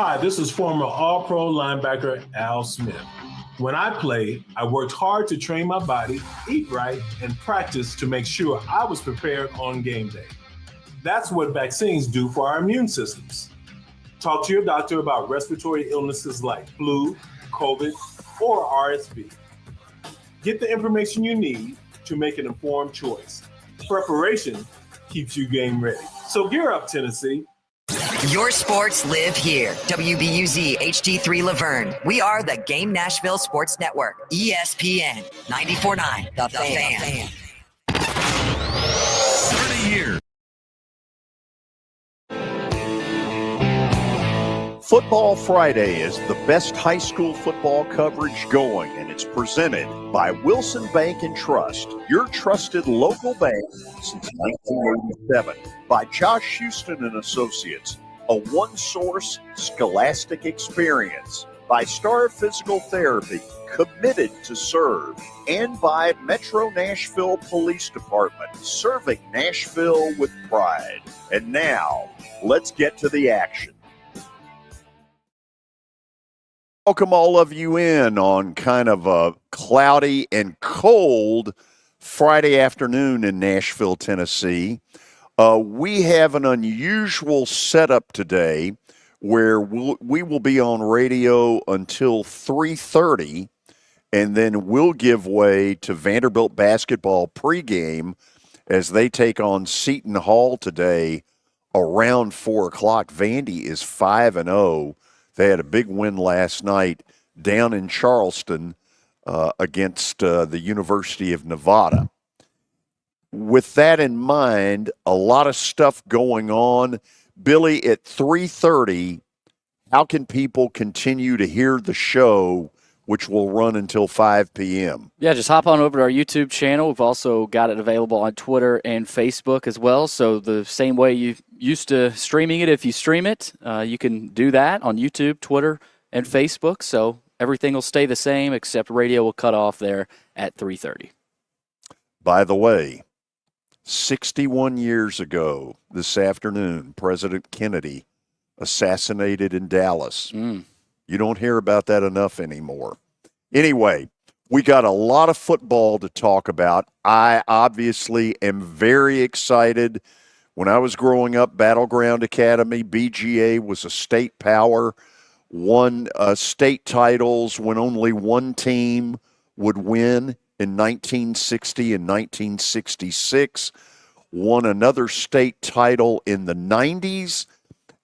Hi, this is former All-Pro linebacker Al Smith. When I played, I worked hard to train my body, eat right, and practice to make sure I was prepared on game day. That's what vaccines do for our immune systems. Talk to your doctor about respiratory illnesses like flu, COVID, or RSV. Get the information you need to make an informed choice. Preparation keeps you game ready. So gear up, Tennessee. Your sports live here. WBUZ HD3 Laverne. We are the Game Nashville Sports Network. ESPN 94.9. The Fan. 30 years. Football Friday is the best high school football coverage going, and it's presented by Wilson Bank and Trust, your trusted local bank since 1987. By Josh Houston and Associates, a one-source scholastic experience. By Star Physical Therapy, committed to serve. And by Metro Nashville Police Department, serving Nashville with pride. And now, let's get to the action. Welcome all of you in on kind of a cloudy and cold Friday afternoon in Nashville, Tennessee. We have an unusual setup today where we will be on radio until 3:30, and then we'll give way to Vanderbilt basketball pregame as they take on Seton Hall today around 4 o'clock. Vandy is 5-0. They had a big win last night down in Charleston against the University of Nevada. With that in mind, a lot of stuff going on. Billy, at 3:30, how can people continue to hear the show, which will run until 5 p.m.? Yeah, just hop on over to our YouTube channel. We've also got it available on Twitter and Facebook as well. So the same way you used to streaming it, if you stream it, you can do that on YouTube, Twitter, and Facebook. So everything will stay the same, except radio will cut off there at 3:30. By the way, 61 years ago this afternoon, President Kennedy assassinated in Dallas. You don't hear about that enough anymore. Anyway, we got a lot of football to talk about. I obviously am very excited. When I was growing up, Battleground Academy, BGA was a state power, won state titles when only one team would win in 1960 and 1966, won another state title in the 90s,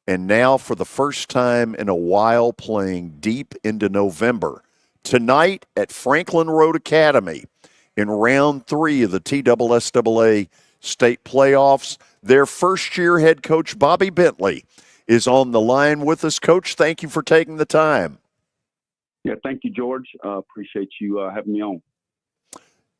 and now for the first time in a while playing deep into November. Tonight at Franklin Road Academy in round 3 of the TSSAA state playoffs, their first-year head coach, Bobby Bentley, is on the line with us. Coach, thank you for taking the time. Yeah, thank you, George. Appreciate you having me on.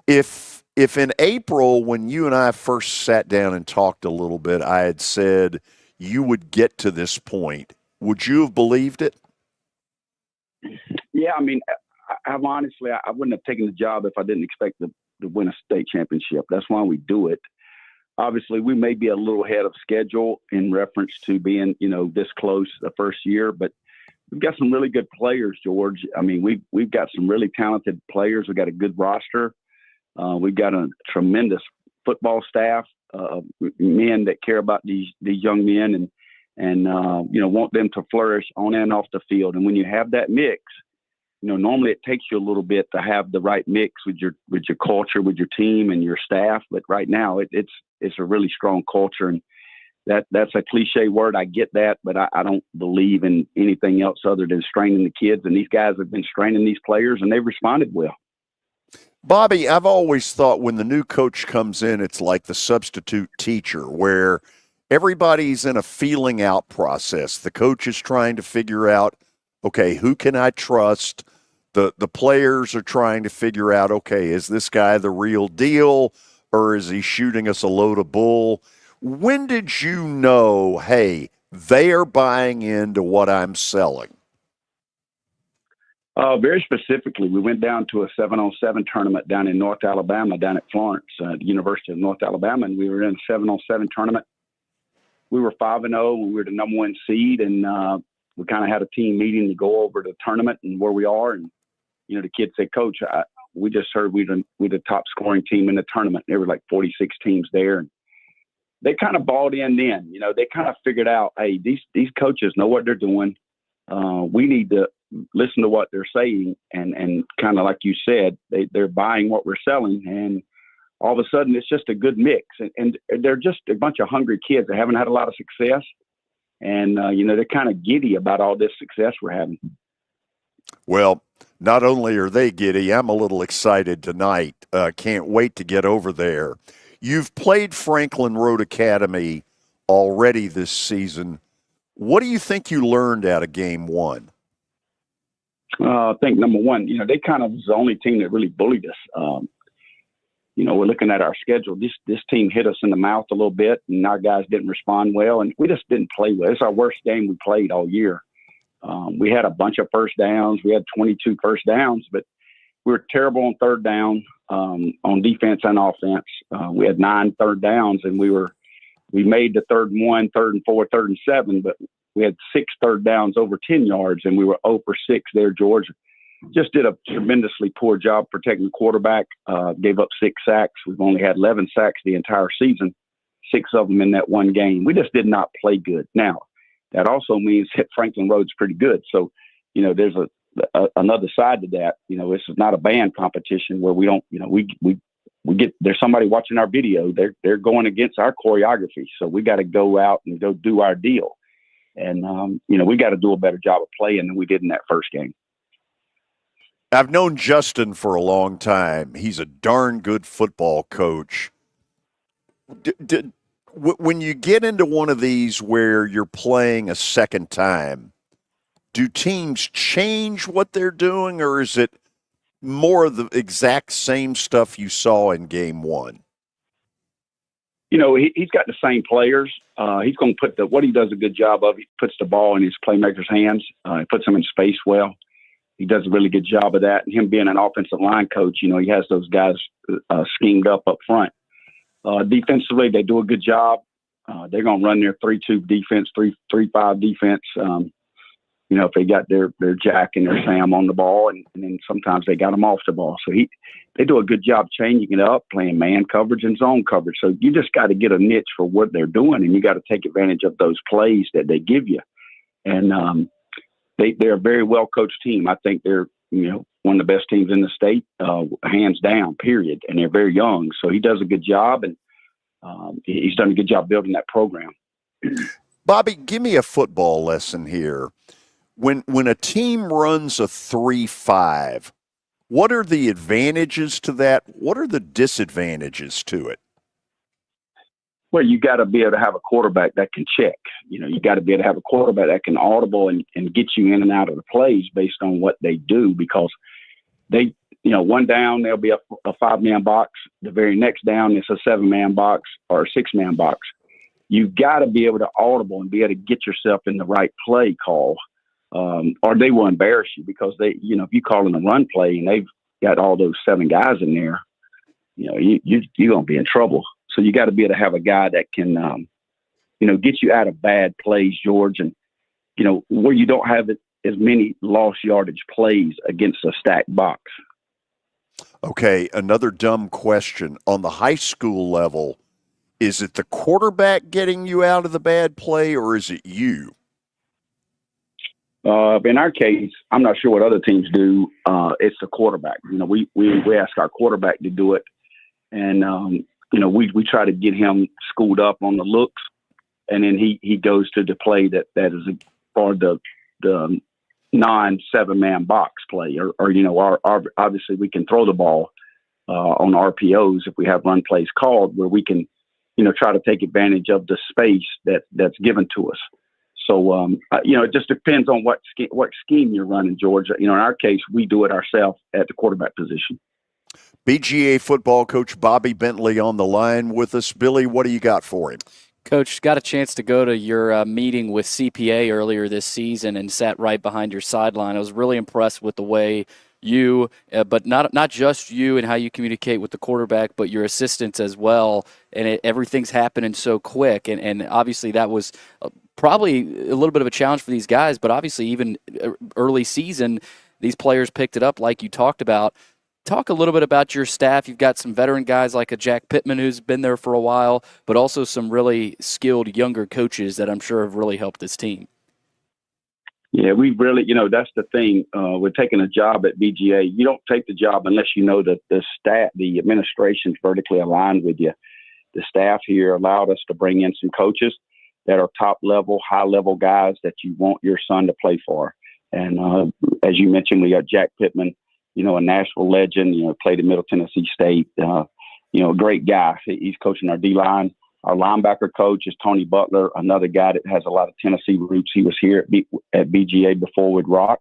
If in April, when you and I first sat down and talked a little bit, I had said you would get to this point, would you have believed it? Yeah, I mean, I wouldn't have taken the job if I didn't expect to win a state championship. That's why we do it. Obviously, we may be a little ahead of schedule in reference to being, this close the first year, but we've got some really good players, George. I mean, we've got some really talented players. We've got a good roster. We've got a tremendous football staff, men that care about these young men and want them to flourish on and off the field. And when you have that mix, normally it takes you a little bit to have the right mix with your culture, with your team and your staff. But right now it's a really strong culture, and that's a cliche word. I get that, but I don't believe in anything else other than straining the kids. And these guys have been straining these players, and they've responded well. Bobby, I've always thought when the new coach comes in, it's like the substitute teacher where everybody's in a feeling out process. The coach is trying to figure out, okay, who can I trust? The players are trying to figure out, okay, is this guy the real deal or is he shooting us a load of bull? When did you know, hey, they are buying into what I'm selling? Very specifically, we went down to a 7-on-7 tournament down in North Alabama, down at Florence, the University of North Alabama, and we were in a 7-on-7 tournament. We were 5-0, and we were the number 1 seed, and we kind of had a team meeting to go over the tournament and where we are. And, the kid said, Coach, we just heard we're the top scoring team in the tournament. There were like 46 teams there. And they kind of bought in then. They kind of figured out, hey, these coaches know what they're doing. We need to listen to what they're saying. And kind of like you said, they're buying what we're selling. And all of a sudden, it's just a good mix. And they're just a bunch of hungry kids that haven't had a lot of success. And, they're kind of giddy about all this success we're having. Well, not only are they giddy, I'm a little excited tonight. Can't wait to get over there. You've played Franklin Road Academy already this season. What do you think you learned out of game one? I think number one, they kind of was the only team that really bullied us. We're looking at our schedule. This team hit us in the mouth a little bit, and our guys didn't respond well, and we just didn't play well. It's our worst game we played all year. We had a bunch of first downs. We had 22 first downs, but we were terrible on third down on defense and offense. We had 9 third downs, and we made the 3rd and 1, 3rd and 4, 3rd and 7, but we had 6 third downs over 10 yards, and we were 0 for 6 there, George. Just did a tremendously poor job protecting the quarterback, gave up 6 sacks. We've only had 11 sacks the entire season, 6 of them in that one game. We just did not play good. Now, that also means that Franklin Road's pretty good. So, there's another side to that. This is not a band competition where we don't, we get, there's somebody watching our video. They're going against our choreography. So we got to go out and go do our deal. And, we got to do a better job of playing than we did in that first game. I've known Justin for a long time. He's a darn good football coach. When you get into one of these where you're playing a second time, do teams change what they're doing, or is it more of the exact same stuff you saw in game one? He's got the same players. He's going to put what he does a good job of. He puts the ball in his playmakers' hands. He puts them in space well. He does a really good job of that. And him being an offensive line coach, he has those guys schemed up front. Defensively, they do a good job. They're going to run their 3-2 defense, 3-5 defense. If they got their Jack and their Sam on the ball, and then sometimes they got them off the ball. So they do a good job changing it up, playing man coverage and zone coverage. So you just got to get a niche for what they're doing, and you got to take advantage of those plays that they give you. And they're a very well coached team. I think they're one of the best teams in the state, hands down, period. And they're very young, so he does a good job, and he's done a good job building that program. Bobby, give me a football lesson here. When a team runs a 3-5, what are the advantages to that? What are the disadvantages to it? Well, you got to be able to have a quarterback that can check. You got to be able to have a quarterback that can audible and get you in and out of the plays based on what they do, because they, one down, there'll be a 5-man box. The very next down, it's a 7-man box or a 6-man box. You've got to be able to audible and be able to get yourself in the right play call, or they will embarrass you, because they, if you call in a run play and they've got all those 7 guys in there, you're going to be in trouble. So you got to be able to have a guy that can, get you out of bad plays, George, and, where you don't have as many lost yardage plays against a stacked box. Okay, another dumb question. On the high school level, is it the quarterback getting you out of the bad play, or is it you? In our case, I'm not sure what other teams do. It's the quarterback. We ask our quarterback to do it, and we try to get him schooled up on the looks, and then he goes to the play that is for the non-7-man box play, or obviously we can throw the ball on RPOs if we have run plays called, where we can try to take advantage of the space that's given to us. So it just depends on what scheme you're running, George. In our case, we do it ourselves at the quarterback position. BGA football coach Bobby Bentley on the line with us. Billy, what do you got for him? Coach, got a chance to go to your meeting with CPA earlier this season and sat right behind your sideline. I was really impressed with the way you, but not just you and how you communicate with the quarterback, but your assistants as well. And everything's happening so quick. And obviously that was probably a little bit of a challenge for these guys, but obviously even early season, these players picked it up like you talked about. Talk a little bit about your staff. You've got some veteran guys like a Jack Pittman who's been there for a while, but also some really skilled younger coaches that I'm sure have really helped this team. Yeah, we really, that's the thing. We're taking a job at BGA. You don't take the job unless you know that the staff, the administration's vertically aligned with you. The staff here allowed us to bring in some coaches that are top level, high level guys that you want your son to play for. And as you mentioned, we got Jack Pittman, a Nashville legend, played at Middle Tennessee State, a great guy. He's coaching our D-line. Our linebacker coach is Tony Butler, another guy that has a lot of Tennessee roots. He was here at BGA before with Rock,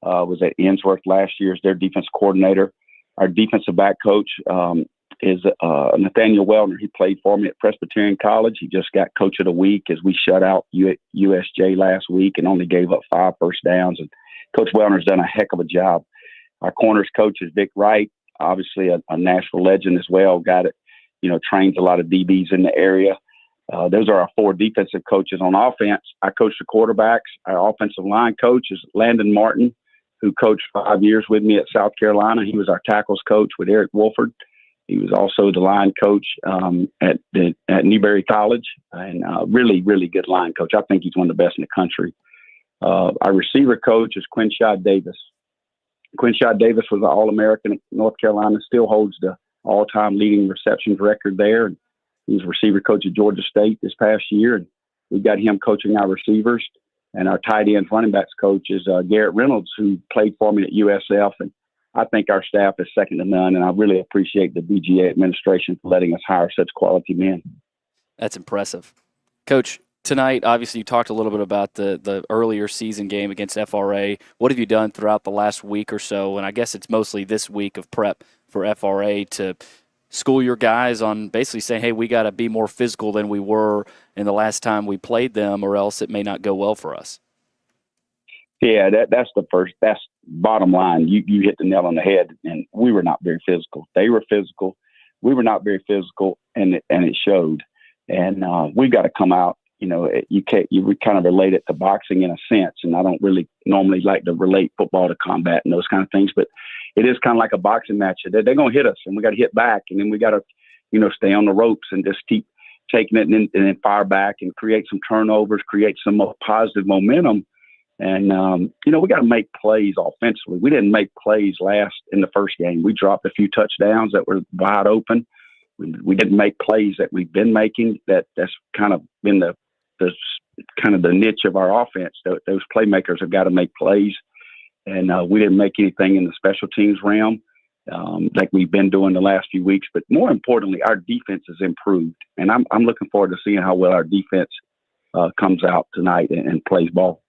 was at Ainsworth last year as their defense coordinator. Our defensive back coach is Nathaniel Wellner. He played for me at Presbyterian College. He just got coach of the week as we shut out USJ last week and only gave up 5 first downs. And Coach Wellner's done a heck of a job. Our corners coach is Vic Wright, obviously a Nashville legend as well. Got it, trains a lot of DBs in the area. Those are our 4 defensive coaches. On offense, I coach the quarterbacks. Our offensive line coach is Landon Martin, who coached 5 years with me at South Carolina. He was our tackles coach with Eric Wolford. He was also the line coach at Newberry College, and really, really good line coach. I think he's one of the best in the country. Our receiver coach is Quinshad Davis. Quinshad Davis was an All-American at North Carolina, still holds the all-time leading receptions record there. And he was receiver coach at Georgia State this past year, and we got him coaching our receivers. And our tight ends running backs coach is Garrett Reynolds, who played for me at USF. And I think our staff is second to none, and I really appreciate the BGA administration for letting us hire such quality men. That's impressive. Coach, tonight, obviously, you talked a little bit about the earlier season game against FRA. What have you done throughout the last week or so? And I guess it's mostly this week of prep for FRA to school your guys on basically saying, hey, we got to be more physical than we were in the last time we played them, or else it may not go well for us. Yeah, that's bottom line. You hit the nail on the head, and we were not very physical. They were physical. We were not very physical, and it showed. And we've got to come out. We kind of relate it to boxing in a sense, and I don't really normally like to relate football to combat and those kind of things, but it is kind of like a boxing match. They're going to hit us, and we got to hit back, and then we got to, stay on the ropes and just keep taking it and then fire back and create some turnovers, create some positive momentum. And, we got to make plays offensively. We didn't make plays in the first game. We dropped a few touchdowns that were wide open. We didn't make plays that we've been making. That's kind of been the niche of our offense. Those playmakers have got to make plays. And we didn't make anything in the special teams realm like we've been doing the last few weeks. But more importantly, our defense has improved. And I'm looking forward to seeing how well our defense comes out tonight and plays ball.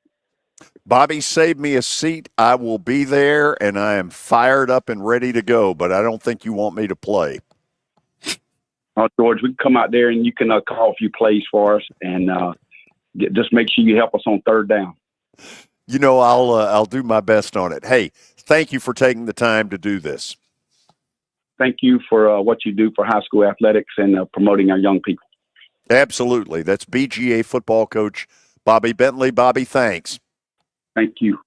Bobby, save me a seat. I will be there, and I am fired up and ready to go, but I don't think you want me to play. George, we can come out there and you can call a few plays for us, and just make sure you help us on third down. I'll do my best on it. Hey, thank you for taking the time to do this. Thank you for what you do for high school athletics and promoting our young people. Absolutely. That's BGA football coach Bobby Bentley. Bobby, thanks. Thank you.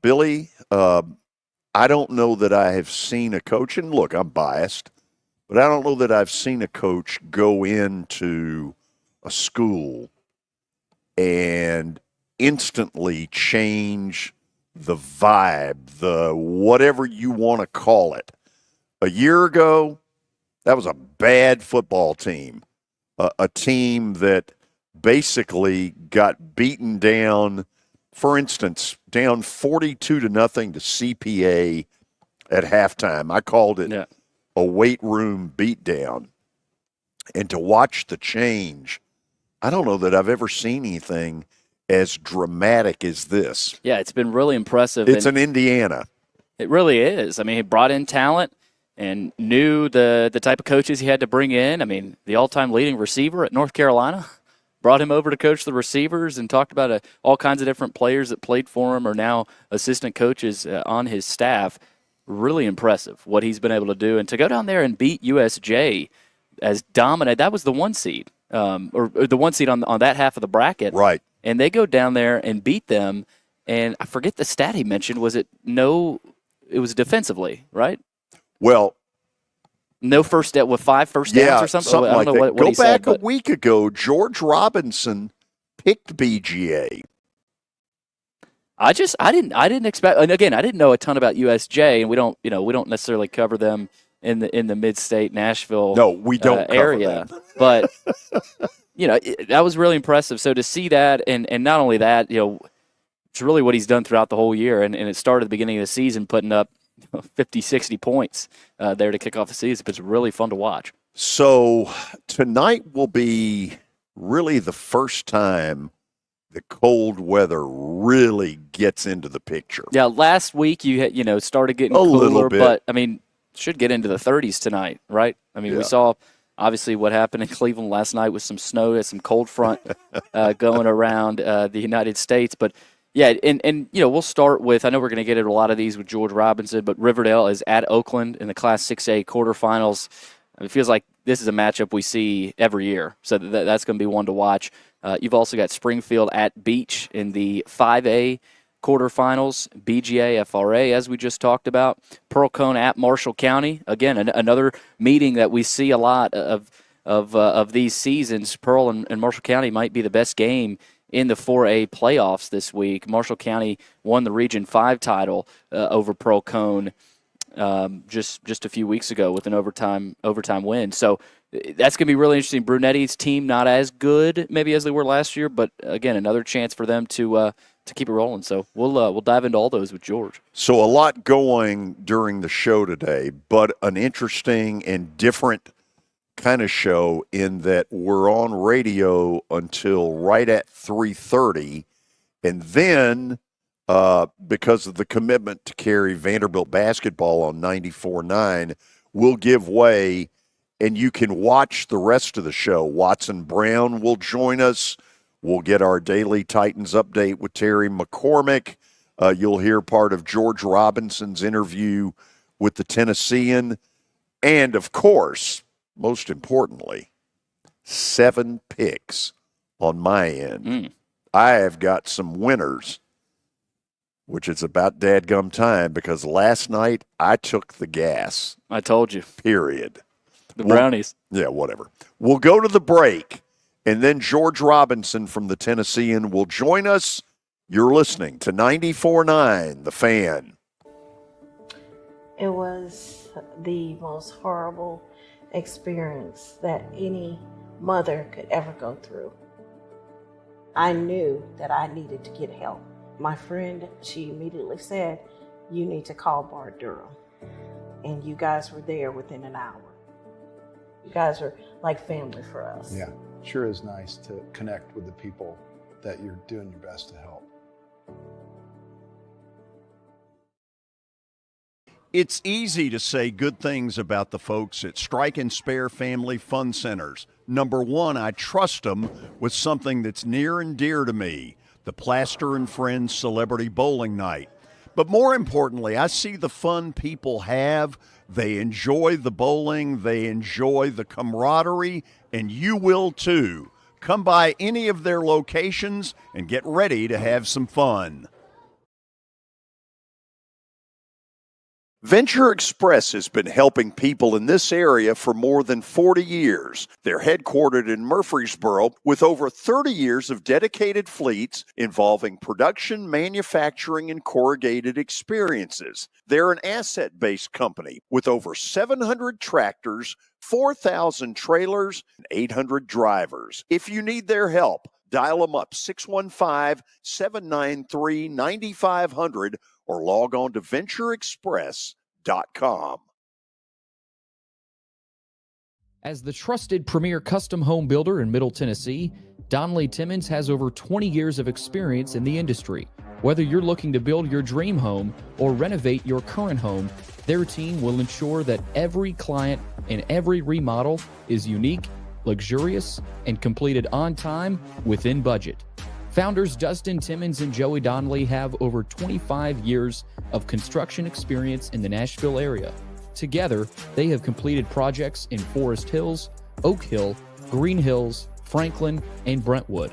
Billy, I don't know that I have seen a coach, and look, I'm biased, but I don't know that I've seen a coach go into a school and instantly change the vibe, the whatever you want to call it. A year ago, that was a bad football team, a team that basically got beaten down. For instance, down 42-0 to CPA at halftime. I called it a weight room beatdown. And to watch the change, I don't know that I've ever seen anything as dramatic as this. Yeah, it's been really impressive. It's in Indiana. It really is. I mean, he brought in talent and knew the type of coaches he had to bring in. I mean, the all-time leading receiver at North Carolina, brought him over to coach the receivers and talked about all kinds of different players that played for him are now assistant coaches on his staff. Really impressive what he's been able to do. And to go down there and beat USJ as dominant, that was the 1 seed, or the 1 seed on that half of the bracket. Right. And they go down there and beat them. And I forget the stat he mentioned. It was defensively, right? Well, no first down with 5 first downs or something. Something I like don't know that. what he said. Go back a week ago. George Robinson picked BGA. I didn't expect. And again, I didn't know a ton about USJ, and we don't necessarily cover them in the mid-state Nashville. No, we don't cover area. them. But that was really impressive. So to see that, and not only that, it's really what he's done throughout the whole year, and it started at the beginning of the season, putting up 50, 60 points there to kick off the season. But it's really fun to watch. So tonight will be really the first time the cold weather really gets into the picture. Yeah, last week you had, started getting a cooler, little bit. But I mean, should get into the 30s tonight, right? I mean, we saw obviously what happened in Cleveland last night with some snow, some cold front going around the United States. But yeah, and we'll start with, I know we're going to get into a lot of these with George Robinson, but Riverdale is at Oakland in the Class 6A quarterfinals. It feels like this is a matchup we see every year, so that's going to be one to watch. You've also got Springfield at Beach in the 5A quarterfinals, BGA, FRA, as we just talked about. Pearl Cone at Marshall County. Again, another meeting that we see a lot of these seasons. Pearl and Marshall County might be the best game in the 4A playoffs this week. Marshall County won the Region 5 title over Pearl Cone just a few weeks ago with an overtime win. So that's going to be really interesting. Brunetti's team not as good maybe as they were last year, but again, another chance for them to keep it rolling. So we'll dive into all those with George. So a lot going during the show today, but an interesting and different kind of show in that we're on radio until right at 3:30, and then because of the commitment to carry Vanderbilt basketball on 94.9, we'll give way, and you can watch the rest of the show. Watson Brown will join us. We'll get our daily Titans update with Terry McCormick. You'll hear part of George Robinson's interview with the Tennessean. And, of course, most importantly, 7 picks on my end. I have got some winners, which is about dadgum time, because last night I took the gas. I told you. Period. The Brownies. Yeah, whatever. We'll go to the break, and then George Robinson from the Tennessean will join us. You're listening to 94.9 The Fan. It was the most horrible experience that any mother could ever go through. I knew that I needed to get help. My friend, she immediately said, "You need to call Bart Durham." And you guys were there within an hour. You guys are like family for us. Yeah, sure is nice to connect with the people that you're doing your best to help. It's easy to say good things about the folks at Strike and Spare Family Fun Centers. Number one, I trust them with something that's near and dear to me, the Plaster and Friends Celebrity Bowling Night. But more importantly, I see the fun people have. They enjoy the bowling, they enjoy the camaraderie, and you will too. Come by any of their locations and get ready to have some fun. Venture Express has been helping people in this area for more than 40 years. They're headquartered in Murfreesboro with over 30 years of dedicated fleets involving production, manufacturing, and corrugated experiences. They're an asset-based company with over 700 tractors, 4,000 trailers, and 800 drivers. If you need their help, dial them up 615-793-9500 or log on to ventureexpress.com. As the trusted premier custom home builder in Middle Tennessee, Donnelly Timmons has over 20 years of experience in the industry. Whether you're looking to build your dream home or renovate your current home, their team will ensure that every client and every remodel is unique luxurious, and completed on time within budget. Founders Dustin Timmons and Joey Donnelly have over 25 years of construction experience in the Nashville area. Together, they have completed projects in Forest Hills, Oak Hill, Green Hills, Franklin, and Brentwood.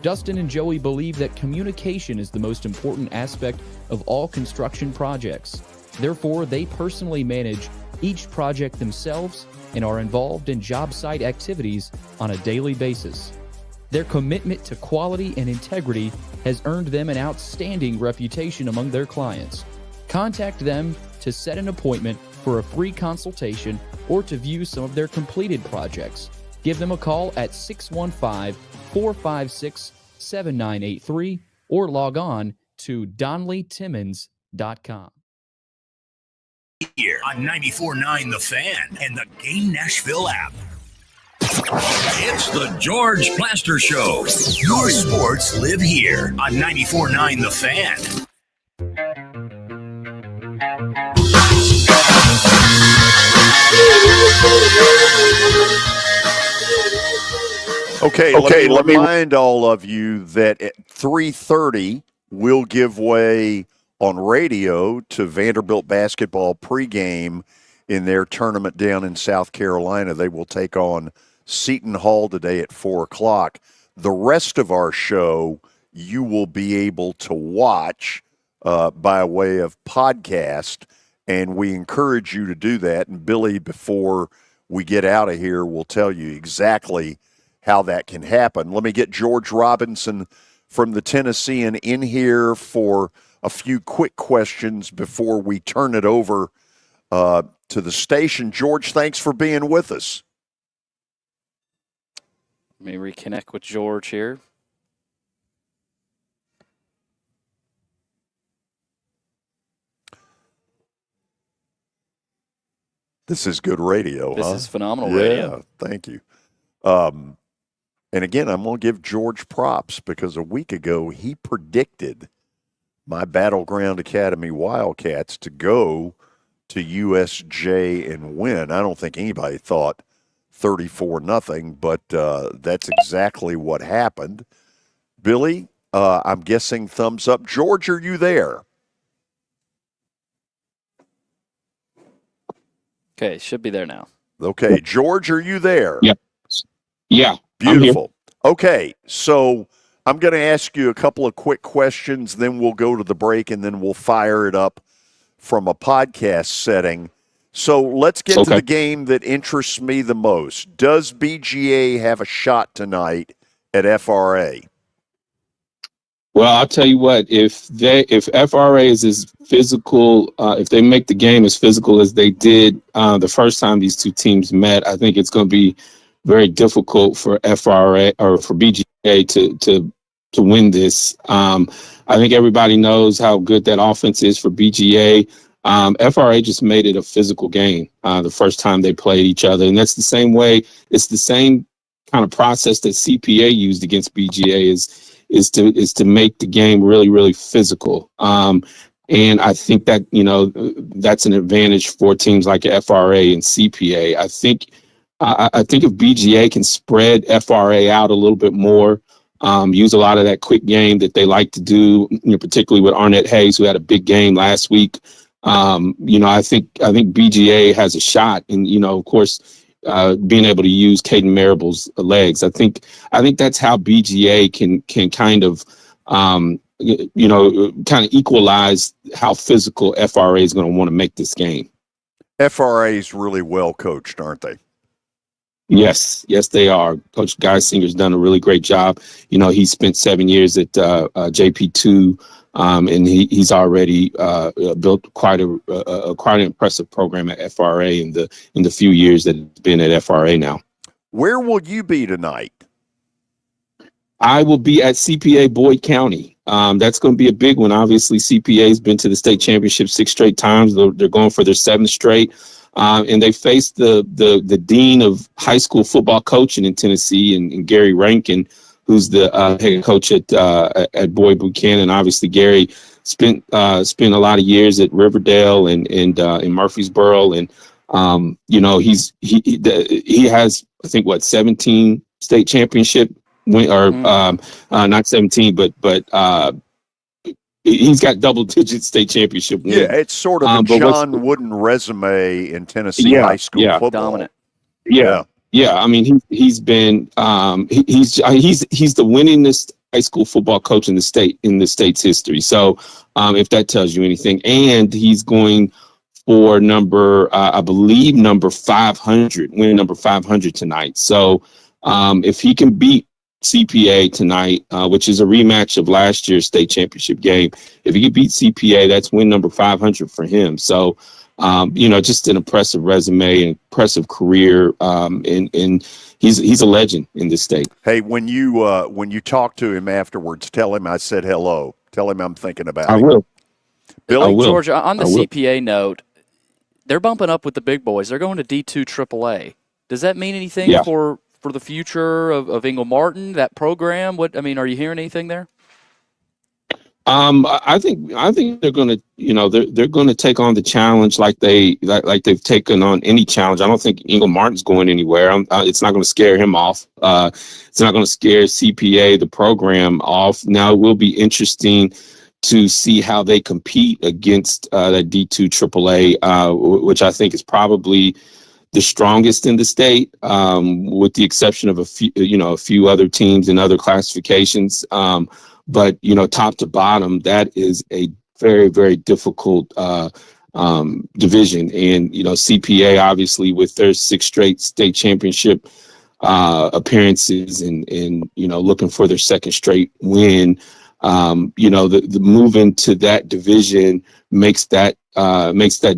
Dustin and Joey believe that communication is the most important aspect of all construction projects. Therefore, they personally manage each project themselves and are involved in job site activities on a daily basis. Their commitment to quality and integrity has earned them an outstanding reputation among their clients. Contact them to set an appointment for a free consultation or to view some of their completed projects. Give them a call at 615-456-7983 or log on to DonnellyTimmons.com. Here on 94.9 The Fan and the Game Nashville app. It's the George Plaster Show. Your sports live here on 94.9 The Fan. Okay, let me remind all of you that at 3:30 we'll give way on radio to Vanderbilt basketball pregame in their tournament down in South Carolina. They will take on Seton Hall today at 4 o'clock. The rest of our show you will be able to watch by way of podcast, and we encourage you to do that. And Billy, before we get out of here, will tell you exactly how that can happen. Let me get George Robinson from the Tennessean in here for a few quick questions before we turn it over to the station. George, thanks for being with us. Let me reconnect with George here. This is good radio, This is phenomenal radio. Yeah, thank you. And again, I'm going to give George props because a week ago he predicted my Battleground Academy Wildcats to go to USJ and win. I don't think anybody thought 34-0, but that's exactly what happened. Billy, I'm guessing thumbs up. George, are you there? Okay, should be there now. Okay, George, are you there? Yep. Yeah. Beautiful. Okay, so I'm going to ask you a couple of quick questions, then we'll go to the break, and then we'll fire it up from a podcast setting. So let's get to the game that interests me the most. Does BGA have a shot tonight at FRA? Well, I'll tell you what, if FRA is as physical, if they make the game as physical as they did the first time these two teams met, I think it's going to be very difficult for FRA or for BGA to win this. I think everybody knows how good that offense is for BGA. FRA just made it a physical game the first time they played each other, and that's the same way. It's the same kind of process that CPA used against BGA is to make the game really, really physical. And I think that that's an advantage for teams like FRA and CPA. I think if BGA can spread FRA out a little bit more, use a lot of that quick game that they like to do, particularly with Arnett Hayes, who had a big game last week. I think BGA has a shot, and of course, being able to use Caden Marable's legs. I think that's how BGA can kind of equalize how physical FRA is going to want to make this game. FRA is really well coached, aren't they? Yes, they are. Coach Geisinger's done a really great job. He spent 7 years at JP2, and he's already built quite an impressive program at FRA in the few years that it's been at FRA now. Where will you be tonight? I will be at CPA Boyd County. That's going to be a big one. Obviously, CPA has been to the state championship 6 straight times. They're going for their 7th straight. And they faced the dean of high school football coaching in Tennessee, and Gary Rankin, who's the head coach at Boyd Buchanan. Obviously, Gary spent a lot of years at Riverdale and in Murfreesboro, and You know, he has, I think, 17 state championship win, or not 17, but he's got double-digit state championship wins. Yeah, it's sort of a John Wooden resume in Tennessee high school football. Dominant. Yeah. I mean, he's been he's the winningest high school football coach in the state's history. So, if that tells you anything, and he's going for I believe number 500, win number 500 tonight. So, if he can beat CPA tonight, which is a rematch of last year's state championship game, if he can beat CPA, that's win number 500 for him. So, you know, just an impressive resume, an impressive career, and he's a legend in this state. Hey, when you talk to him afterwards, tell him I said hello. Tell him I'm thinking about I him. will. Billy? George, on the CPA note, they're bumping up with the big boys. They're going to D2 AAA. Does that mean anything for the future of Ingle Martin, that program? Are you hearing anything there? I think they're going to, you know, they're going to take on the challenge like they've taken on any challenge. I don't think Ingle Martin's going anywhere. It's not going to scare him off. It's not going to scare CPA, the program, off. Now it will be interesting to see how they compete against that D2 AAA, which I think is probably the strongest in the state, with the exception of a few other teams in other classifications. But, you know, top to bottom, that is a very, very difficult division. And, you know, CPA, obviously, with their 6 straight state championship appearances and, you know, looking for their 2nd straight win, you know, the move into that division makes that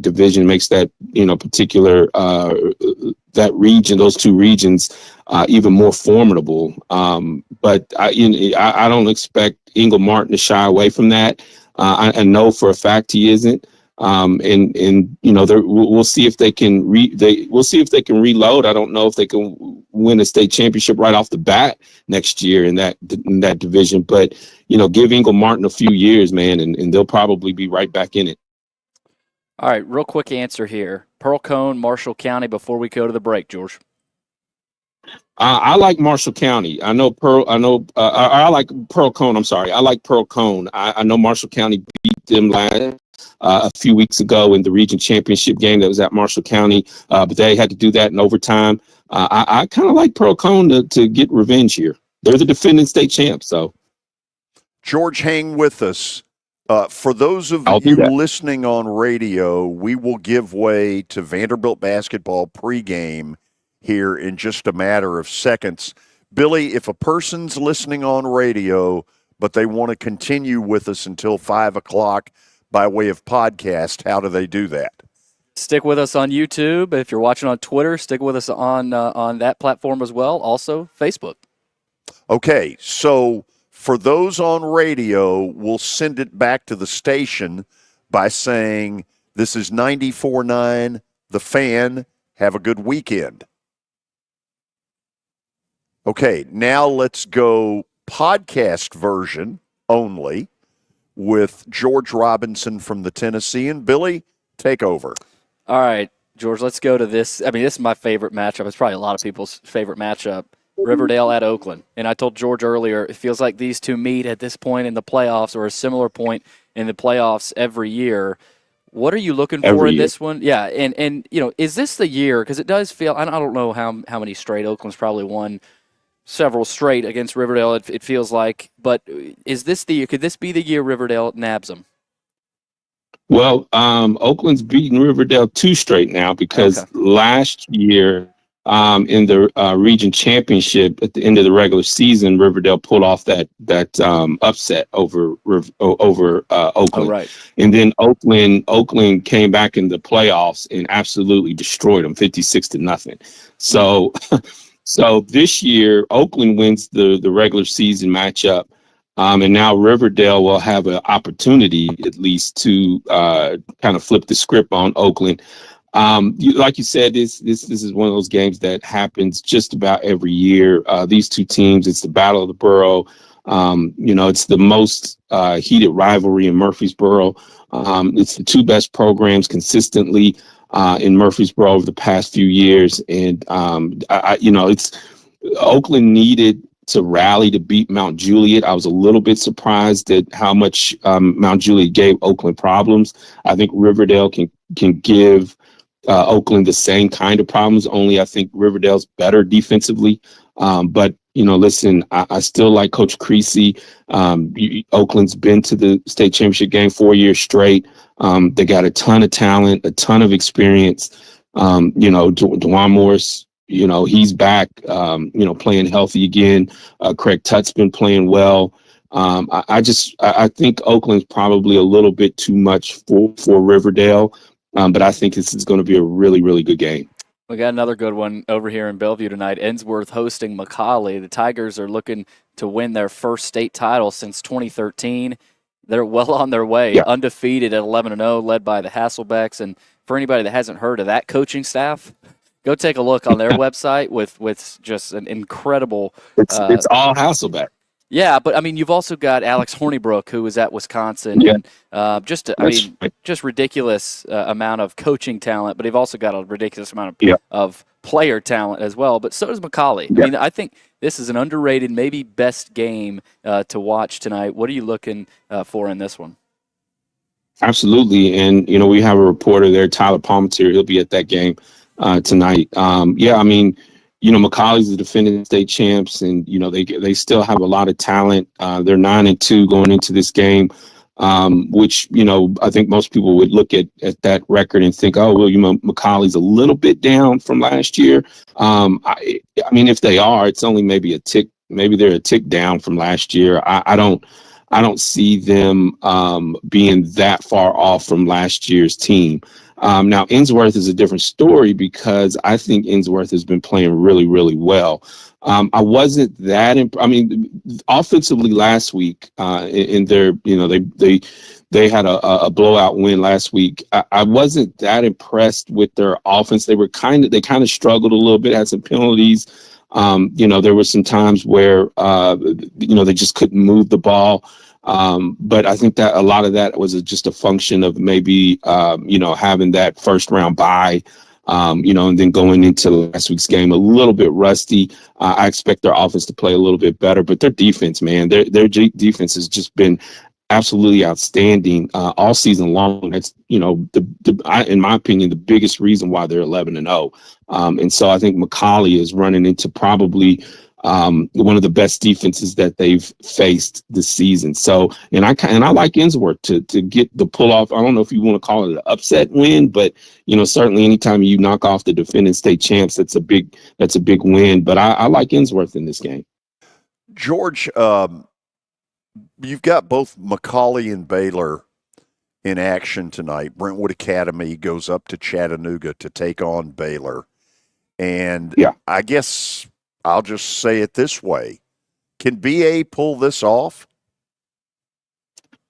division, you know, particular, that region, those 2 regions, even more formidable. But I don't expect Ingle Martin to shy away from that. I know for a fact he isn't. And you know, we'll see if they can reload. I don't know if they can win a state championship right off the bat next year in that division. But you know, give Ingle Martin a few years, man, and they'll probably be right back in it. All right, real quick answer here: Pearl Cone, Marshall County. Before we go to the break, George. I like Marshall County. I like Pearl Cone. I'm sorry. I like Pearl Cone. I know Marshall County beat them a few weeks ago in the region championship game that was at Marshall County, but they had to do that in overtime. I kind of like Pearl Cone to get revenge here. They're the defending state champs. So, George, hang with us. For those of you listening on radio, we will give way to Vanderbilt basketball pregame here in just a matter of seconds. Billy, if a person's listening on radio, but they want to continue with us until 5 o'clock by way of podcast, how do they do that? Stick with us on YouTube. If you're watching on Twitter, stick with us on that platform as well. Also, Facebook. Okay, so for those on radio, we'll send it back to the station by saying, this is 94.9 The Fan. Have a good weekend. Okay, now let's go podcast version only with George Robinson from the Tennessean. Billy, take over. All right, George, let's go to this. I mean, this is my favorite matchup. It's probably a lot of people's favorite matchup. Riverdale at Oakland. And I told George earlier, it feels like these two meet at this point in the playoffs or a similar point in the playoffs every year. What are you looking for in this one? Yeah, and you know, is this the year? Because it does feel, I don't know how many straight. Oakland's probably won several straight against Riverdale, it feels like. But is this the year? Could this be the year Riverdale nabs them? Well, Oakland's beaten Riverdale 2 straight now because last year in the region championship at the end of the regular season, Riverdale pulled off that upset over Oakland. Oh, right. And then Oakland came back in the playoffs and absolutely destroyed them 56-0. So so this year Oakland wins the regular season matchup. And now Riverdale will have an opportunity at least to kind of flip the script on Oakland. Like you said, this is one of those games that happens just about every year. These two teams, it's the Battle of the Borough. You know, it's the most heated rivalry in Murfreesboro. It's the two best programs consistently. in Murfreesboro over the past few years. And, it's Oakland needed to rally to beat Mount Juliet. I was a little bit surprised at how much Mount Juliet gave Oakland problems. I think Riverdale can give Oakland the same kind of problems, only I think Riverdale's better defensively. But, listen, I still like Coach Creasy. Oakland's been to the state championship game 4 years straight. They got a ton of talent, a ton of experience. DeJuan Morris, he's back, playing healthy again. Craig Tutt's been playing well. I think Oakland's probably a little bit too much for Riverdale. But I think this is going to be a really, really good game. We got another good one over here in Bellevue tonight. Ennsworth hosting McCallie. The Tigers are looking to win their first state title since 2013. They're well on their way, undefeated at 11-0, led by the Hasselbecks. And for anybody that hasn't heard of that coaching staff, go take a look on their website with just an incredible. It's all Hasselbeck. Yeah, but I mean, you've also got Alex Hornibrook, who was at Wisconsin, and just ridiculous amount of coaching talent. But they've also got a ridiculous amount of player talent as well. But so does McCallie. I mean, I think this is an underrated, maybe best game to watch tonight. What are you looking for in this one? Absolutely, and we have a reporter there, Tyler Palmatier. He'll be at that game tonight. McCallie's the defending state champs, and they still have a lot of talent. They're 9-2 going into this game, which I think most people would look at that record and think, oh well, McCallie's a little bit down from last year. If they are, it's only maybe a tick. Maybe they're a tick down from last year. I don't see them being that far off from last year's team. Now, Ennsworth is a different story because I think Ennsworth has been playing really, really well. I wasn't that offensively last week in their, they had a blowout win last week. I wasn't that impressed with their offense. They kind of struggled a little bit, had some penalties. There were some times where, they just couldn't move the ball. But I think that a lot of that was just a function of maybe, having that first round bye, and then going into last week's game a little bit rusty. I expect their offense to play a little bit better, but their defense, man, their defense has just been absolutely outstanding all season long. That's, in my opinion, the biggest reason why they're 11-0. And so I think McCallie is running into probably one of the best defenses that they've faced this season. So, and I like Ennsworth to get the pull off. I don't know if you want to call it an upset win, but certainly anytime you knock off the defending state champs, that's a big win. But I like Ennsworth in this game. George, you've got both McCallie and Baylor in action tonight. Brentwood Academy goes up to Chattanooga to take on Baylor. And I guess I'll just say it this way. Can BA pull this off?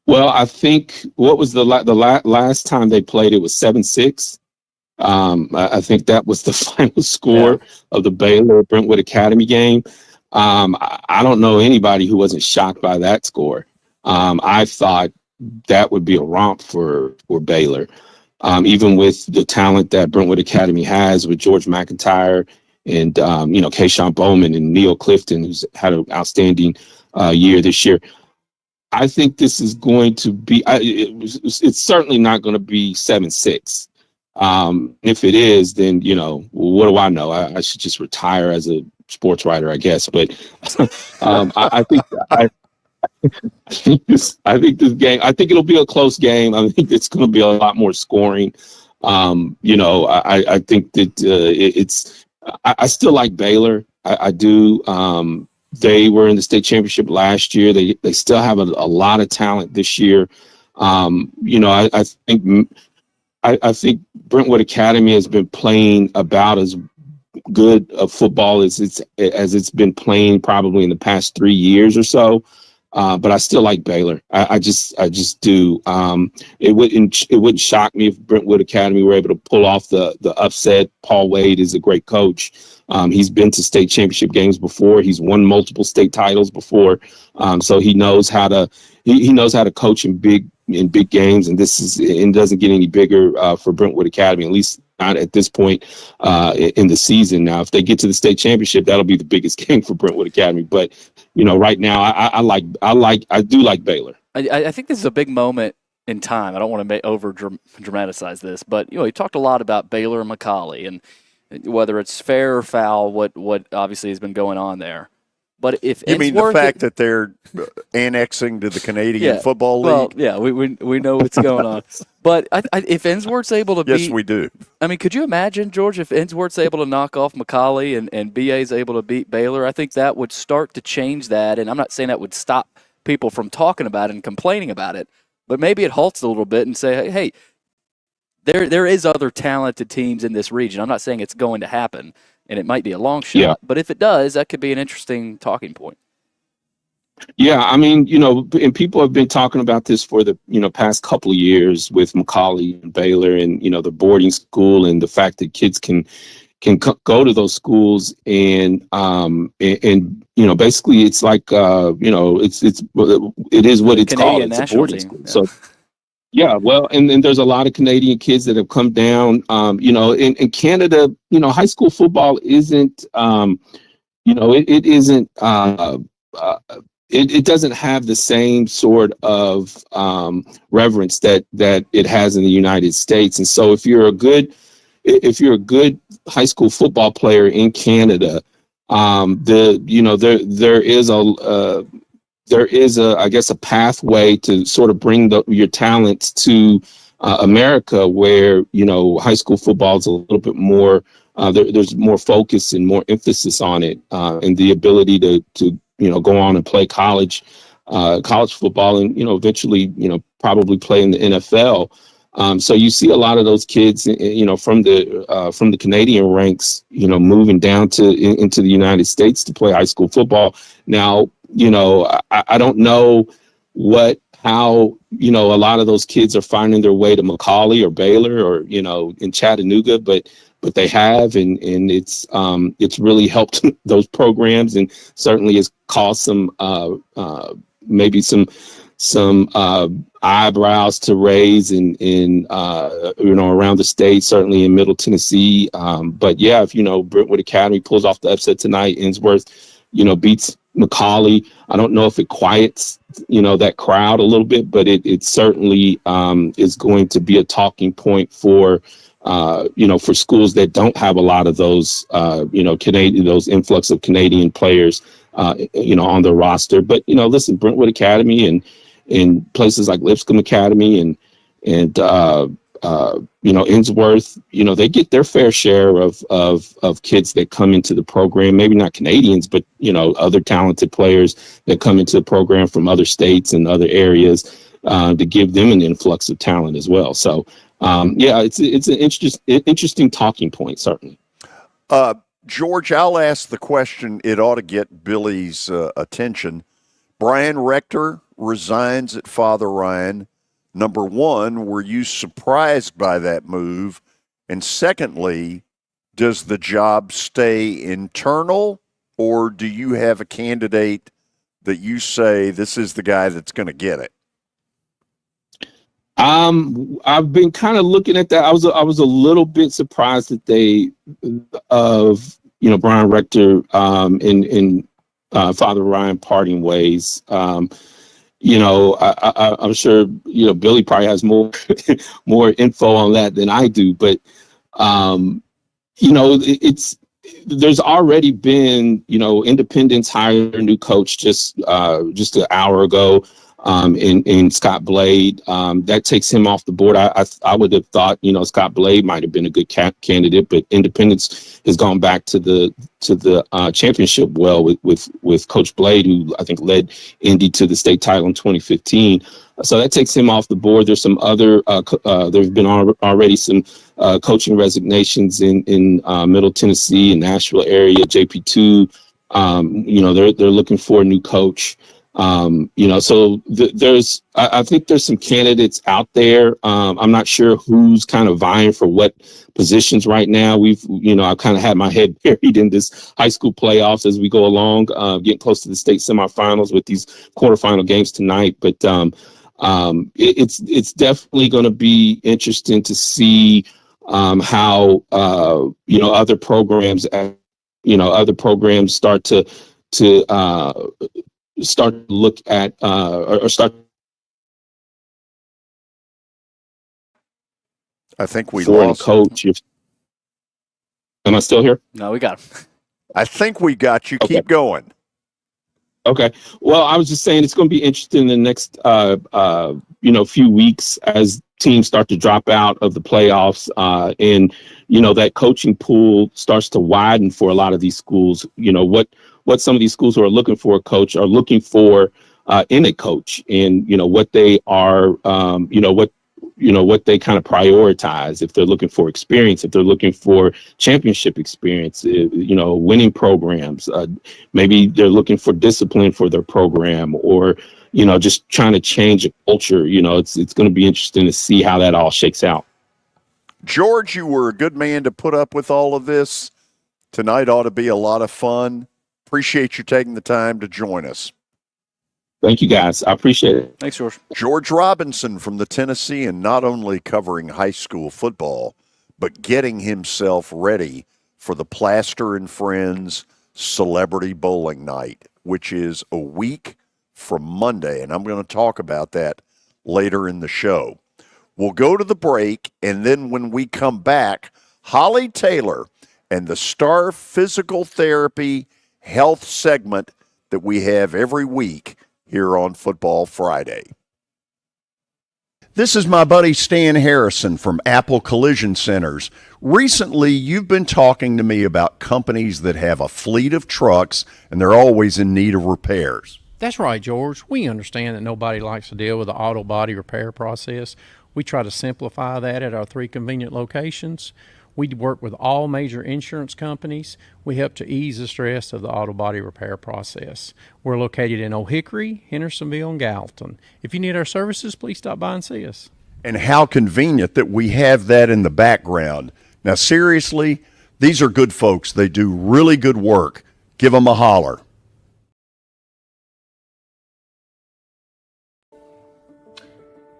Well, I think what was the last time they played, it was 7-6. I think that was the final score of the Baylor-Brentwood Academy game. I don't know anybody who wasn't shocked by that score. I thought that would be a romp for Baylor. Even with the talent that Brentwood Academy has with George McIntyre and, Kayshawn Bowman and Neil Clifton, who's had an outstanding year this year. I think this is going to be, it's certainly not going to be 7-6. If it is, then, what do I know? I should just retire as a sports writer, I guess. But I think this game, I think it'll be a close game. I think it's going to be a lot more scoring. I think that I still like Baylor. I do. They were in the state championship last year. They still have a lot of talent this year. I think Brentwood Academy has been playing about as good of football as it's been playing probably in the past 3 years or so. But I still like Baylor. I just do. It wouldn't shock me if Brentwood Academy were able to pull off the upset. Paul Wade is a great coach. He's been to state championship games before. He's won multiple state titles before. So he knows how to coach in big in big games, and it doesn't get any bigger for Brentwood Academy, at least not at this point in the season. Now, if they get to the state championship, that'll be the biggest game for Brentwood Academy. But right now, I do like Baylor. I think this is a big moment in time. I don't want to over dramatize this, but you talked a lot about Baylor and McCallie, and whether it's fair or foul, what obviously has been going on there. But if you mean the fact that they're annexing to the Canadian Football League? Well, yeah, we know what's going on. But if Ensworth's able to beat, yes, we do. I mean, could you imagine, George, if Ensworth's able to knock off McCallie and BA's able to beat Baylor? I think that would start to change that. And I'm not saying that would stop people from talking about it and complaining about it, but maybe it halts a little bit and say, hey, there is other talented teams in this region. I'm not saying it's going to happen, and it might be a long shot, but if it does, that could be an interesting talking point. Yeah, I mean, and people have been talking about this for the past couple of years with McCallie and Baylor, and the boarding school, and the fact that kids can go to those schools and basically it's like it is what it's called. It's a boarding school. So yeah, well, and then there's a lot of Canadian kids that have come down. In Canada, high school football isn't it isn't it doesn't have the same sort of reverence that it has in the United States. And so if you're a good high school football player in Canada, there is I guess a pathway to sort of bring your talents to America, where high school football is a little bit more there's more focus and more emphasis on it, and the ability to go on and play college football, and eventually probably play in the NFL. So you see a lot of those kids, from the Canadian ranks, moving down into the United States to play high school football. Now, I don't know how a lot of those kids are finding their way to McCallie or Baylor or in Chattanooga, but they have, and it's really helped those programs, and certainly has caused some maybe some eyebrows to raise in around the state, certainly in Middle Tennessee. But yeah, if Brentwood Academy pulls off the upset tonight, Ensworth beats McCallie, I don't know if it quiets that crowd a little bit, but it certainly is going to be a talking point for for schools that don't have a lot of those those influx of Canadian players on their roster. But listen, Brentwood Academy and places like Lipscomb Academy and Ensworth, they get their fair share of kids that come into the program. Maybe not Canadians, but other talented players that come into the program from other states and other areas, to give them an influx of talent as well. So it's an interesting talking point, certainly. George, I'll ask the question. It ought to get Billy's attention. Brian Rector resigns at Father Ryan. Number one, were you surprised by that move? And secondly, does the job stay internal, or do you have a candidate that you say this is the guy that's going to get it? I've been kind of looking at that. I was a little bit surprised that Brian Rector and Father Ryan parting ways. I'm sure Billy probably has more info on that than I do, but there's already been Independence hired a new coach just an hour ago. In Scott Blade, that takes him off the board. I would have thought, Scott Blade might have been a good candidate, but Independence has gone back to the championship well with Coach Blade, who I think led Indy to the state title in 2015. So that takes him off the board. There's some other, there's been already some coaching resignations in Middle Tennessee and Nashville area, JP2. They're looking for a new coach. So I think there's some candidates out there. I'm not sure who's kind of vying for what positions right now. I've kind of had my head buried in this high school playoffs as we go along, getting close to the state semifinals with these quarterfinal games tonight. But It's definitely going to be interesting to see how other programs start to look at or start. I think we foreign lost coach. Am I still here? No, we got him. I think we got you. Okay. Keep going. Okay. Well, I was just saying it's going to be interesting in the next few weeks as teams start to drop out of the playoffs, and that coaching pool starts to widen for a lot of these schools. What some of these schools who are looking for a coach are looking for in a coach, and what they are, what they kind of prioritize. If they're looking for experience, if they're looking for championship experience, winning programs, maybe they're looking for discipline for their program, or just trying to change a culture. It's going to be interesting to see how that all shakes out. George, you were a good man to put up with all of this. Tonight ought to be a lot of fun. Appreciate you taking the time to join us. Thank you, guys. I appreciate it. Thanks, George. George Robinson from the Tennessean, not only covering high school football, but getting himself ready for the Plaster and Friends Celebrity Bowling Night, which is a week from Monday, and I'm going to talk about that later in the show. We'll go to the break, and then when we come back, Holly Taylor and the Star Physical Therapy Health segment that we have every week here on Football Friday. This is my buddy Stan Harrison from Apple Collision Centers. Recently, you've been talking to me about companies that have a fleet of trucks and they're always in need of repairs. That's right, George. We understand that nobody likes to deal with the auto body repair process. We try to simplify that at our 3 convenient locations. We work with all major insurance companies. We help to ease the stress of the auto body repair process. We're located in Old Hickory, Hendersonville, and Gallatin. If you need our services, please stop by and see us. And how convenient that we have that in the background. Now, seriously, these are good folks. They do really good work. Give them a holler.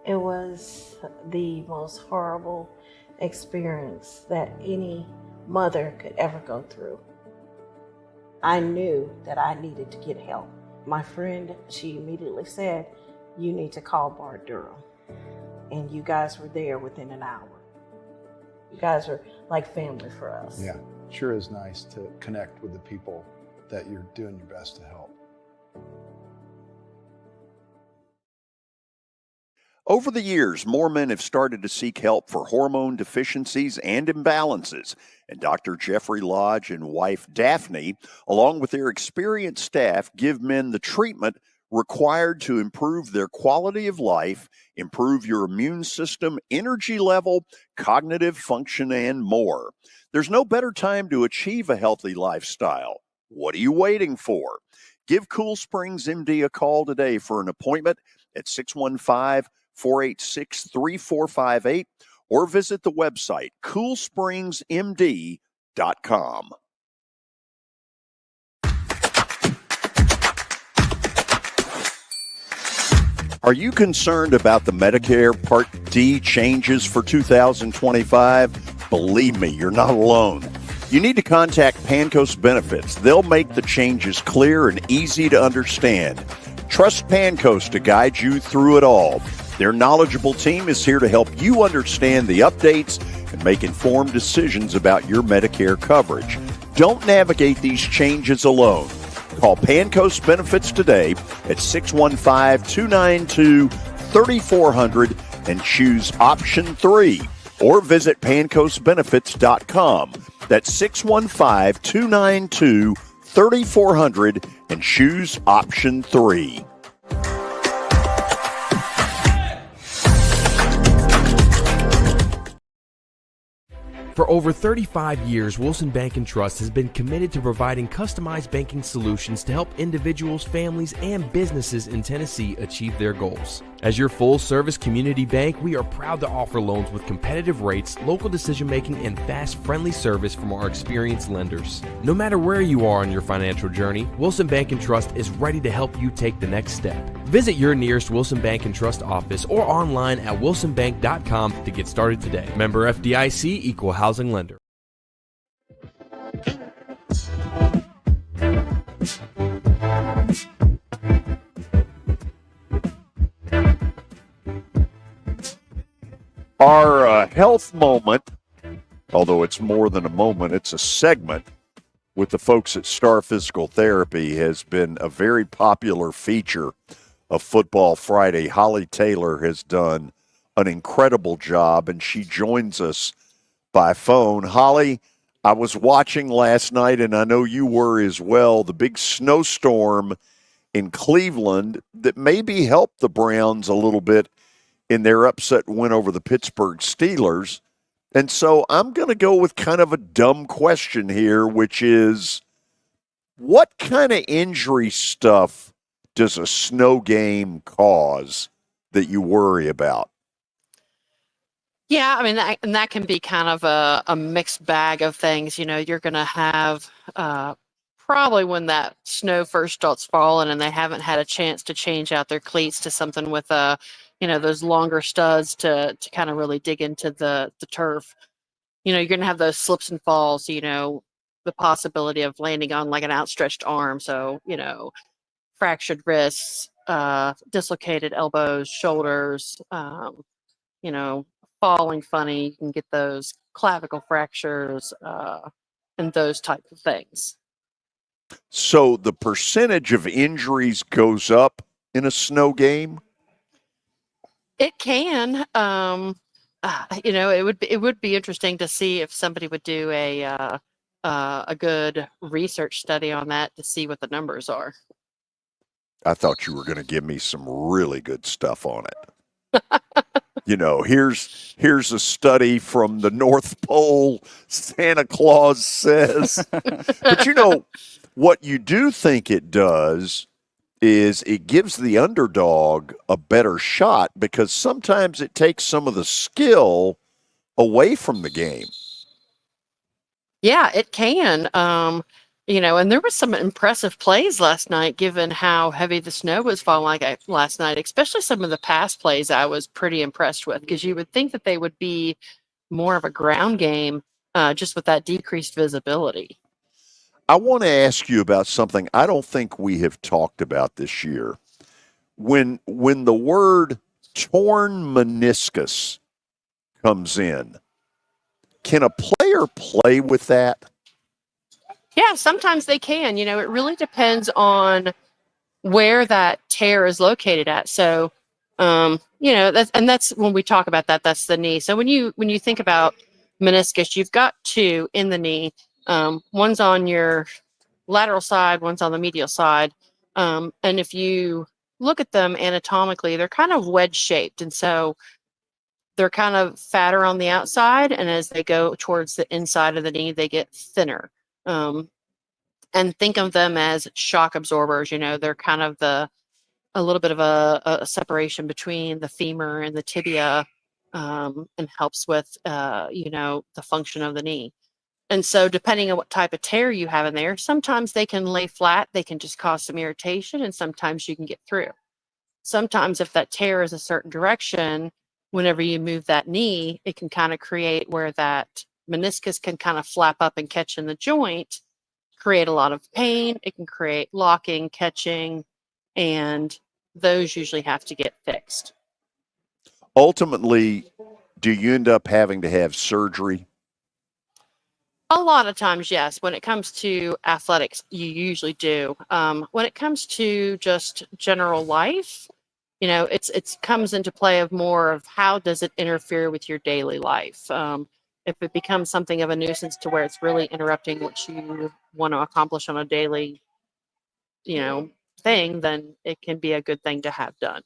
It was the most horrible experience that any mother could ever go through. I knew that I needed to get help. My friend, she immediately said, "You need to call Bart Durham." And you guys were there within an hour. You guys are like family for us. Yeah, sure is nice to connect with the people that you're doing your best to help. Over the years, more men have started to seek help for hormone deficiencies and imbalances, and Dr. Jeffrey Lodge and wife Daphne, along with their experienced staff, give men the treatment required to improve their quality of life, improve your immune system, energy level, cognitive function, and more. There's no better time to achieve a healthy lifestyle. What are you waiting for? Give Cool Springs MD a call today for an appointment at 615-486-3458 or visit the website coolspringsmd.com. Are you concerned about the Medicare Part D changes for 2025? Believe me, you're not alone. You need to contact Pancoast Benefits. They'll make the changes clear and easy to understand. Trust Pancoast to guide you through it all. Their knowledgeable team is here to help you understand the updates and make informed decisions about your Medicare coverage. Don't navigate these changes alone. Call Pancoast Benefits today at 615-292-3400 and choose option 3, or visit pancoastbenefits.com. That's 615-292-3400 and choose option 3. For over 35 years, Wilson Bank & Trust has been committed to providing customized banking solutions to help individuals, families, and businesses in Tennessee achieve their goals. As your full-service community bank, we are proud to offer loans with competitive rates, local decision-making, and fast, friendly service from our experienced lenders. No matter where you are on your financial journey, Wilson Bank & Trust is ready to help you take the next step. Visit your nearest Wilson Bank and Trust office or online at wilsonbank.com to get started today. Member FDIC, Equal Housing Lender. Our health moment, although it's more than a moment, it's a segment with the folks at Star Physical Therapy, has been a very popular feature of Football Friday. Holly Taylor has done an incredible job, and she joins us by phone. Holly, I was watching last night, and I know you were as well, the big snowstorm in Cleveland that maybe helped the Browns a little bit in their upset win over the Pittsburgh Steelers. And so I'm going to go with kind of a dumb question here, which is, what kind of injury stuff does a snow game cause that you worry about? Yeah, I mean, that can be kind of a mixed bag of things. You know, you're going to have probably when that snow first starts falling and they haven't had a chance to change out their cleats to something with those longer studs to kind of really dig into the turf. You know, you're going to have those slips and falls, you know, the possibility of landing on like an outstretched arm. So, you know, fractured wrists, dislocated elbows, shoulders, you know, falling funny. You can get those clavicle fractures and those type of things. So the percentage of injuries goes up in a snow game? It can. You know, it would be interesting to see if somebody would do a good research study on that to see what the numbers are. I thought you were going to give me some really good stuff on it. You know, here's a study from the North Pole, Santa Claus says. But you know, what you do think it does is it gives the underdog a better shot, because sometimes it takes some of the skill away from the game. Yeah, it can. You know, and there was some impressive plays last night, given how heavy the snow was falling last night, especially some of the pass plays I was pretty impressed with, because you would think that they would be more of a ground game just with that decreased visibility. I want to ask you about something I don't think we have talked about this year. When the word torn meniscus comes in, can a player play with that? Yeah, sometimes they can. You know, it really depends on where that tear is located at. So, you know, that's when we talk about that, that's the knee. So when you think about meniscus, you've got two in the knee. One's on your lateral side, one's on the medial side. And if you look at them anatomically, they're kind of wedge shaped. And so they're kind of fatter on the outside. And as they go towards the inside of the knee, they get thinner. And think of them as shock absorbers. You know, they're kind of a little bit of a separation between the femur and the tibia, and helps with, you know, the function of the knee. And so depending on what type of tear you have in there, sometimes they can lay flat, they can just cause some irritation, and sometimes you can get through. Sometimes if that tear is a certain direction, whenever you move that knee, it can kind of create where that meniscus can kind of flap up and catch in the joint, create a lot of pain. It can create locking, catching, and those usually have to get fixed. Ultimately, do you end up having to have surgery? A lot of times, yes. When it comes to athletics, you usually do. When it comes to just general life, you know, it comes into play of more of how does it interfere with your daily life. If it becomes something of a nuisance to where it's really interrupting what you want to accomplish on a daily, you know, thing, then it can be a good thing to have done.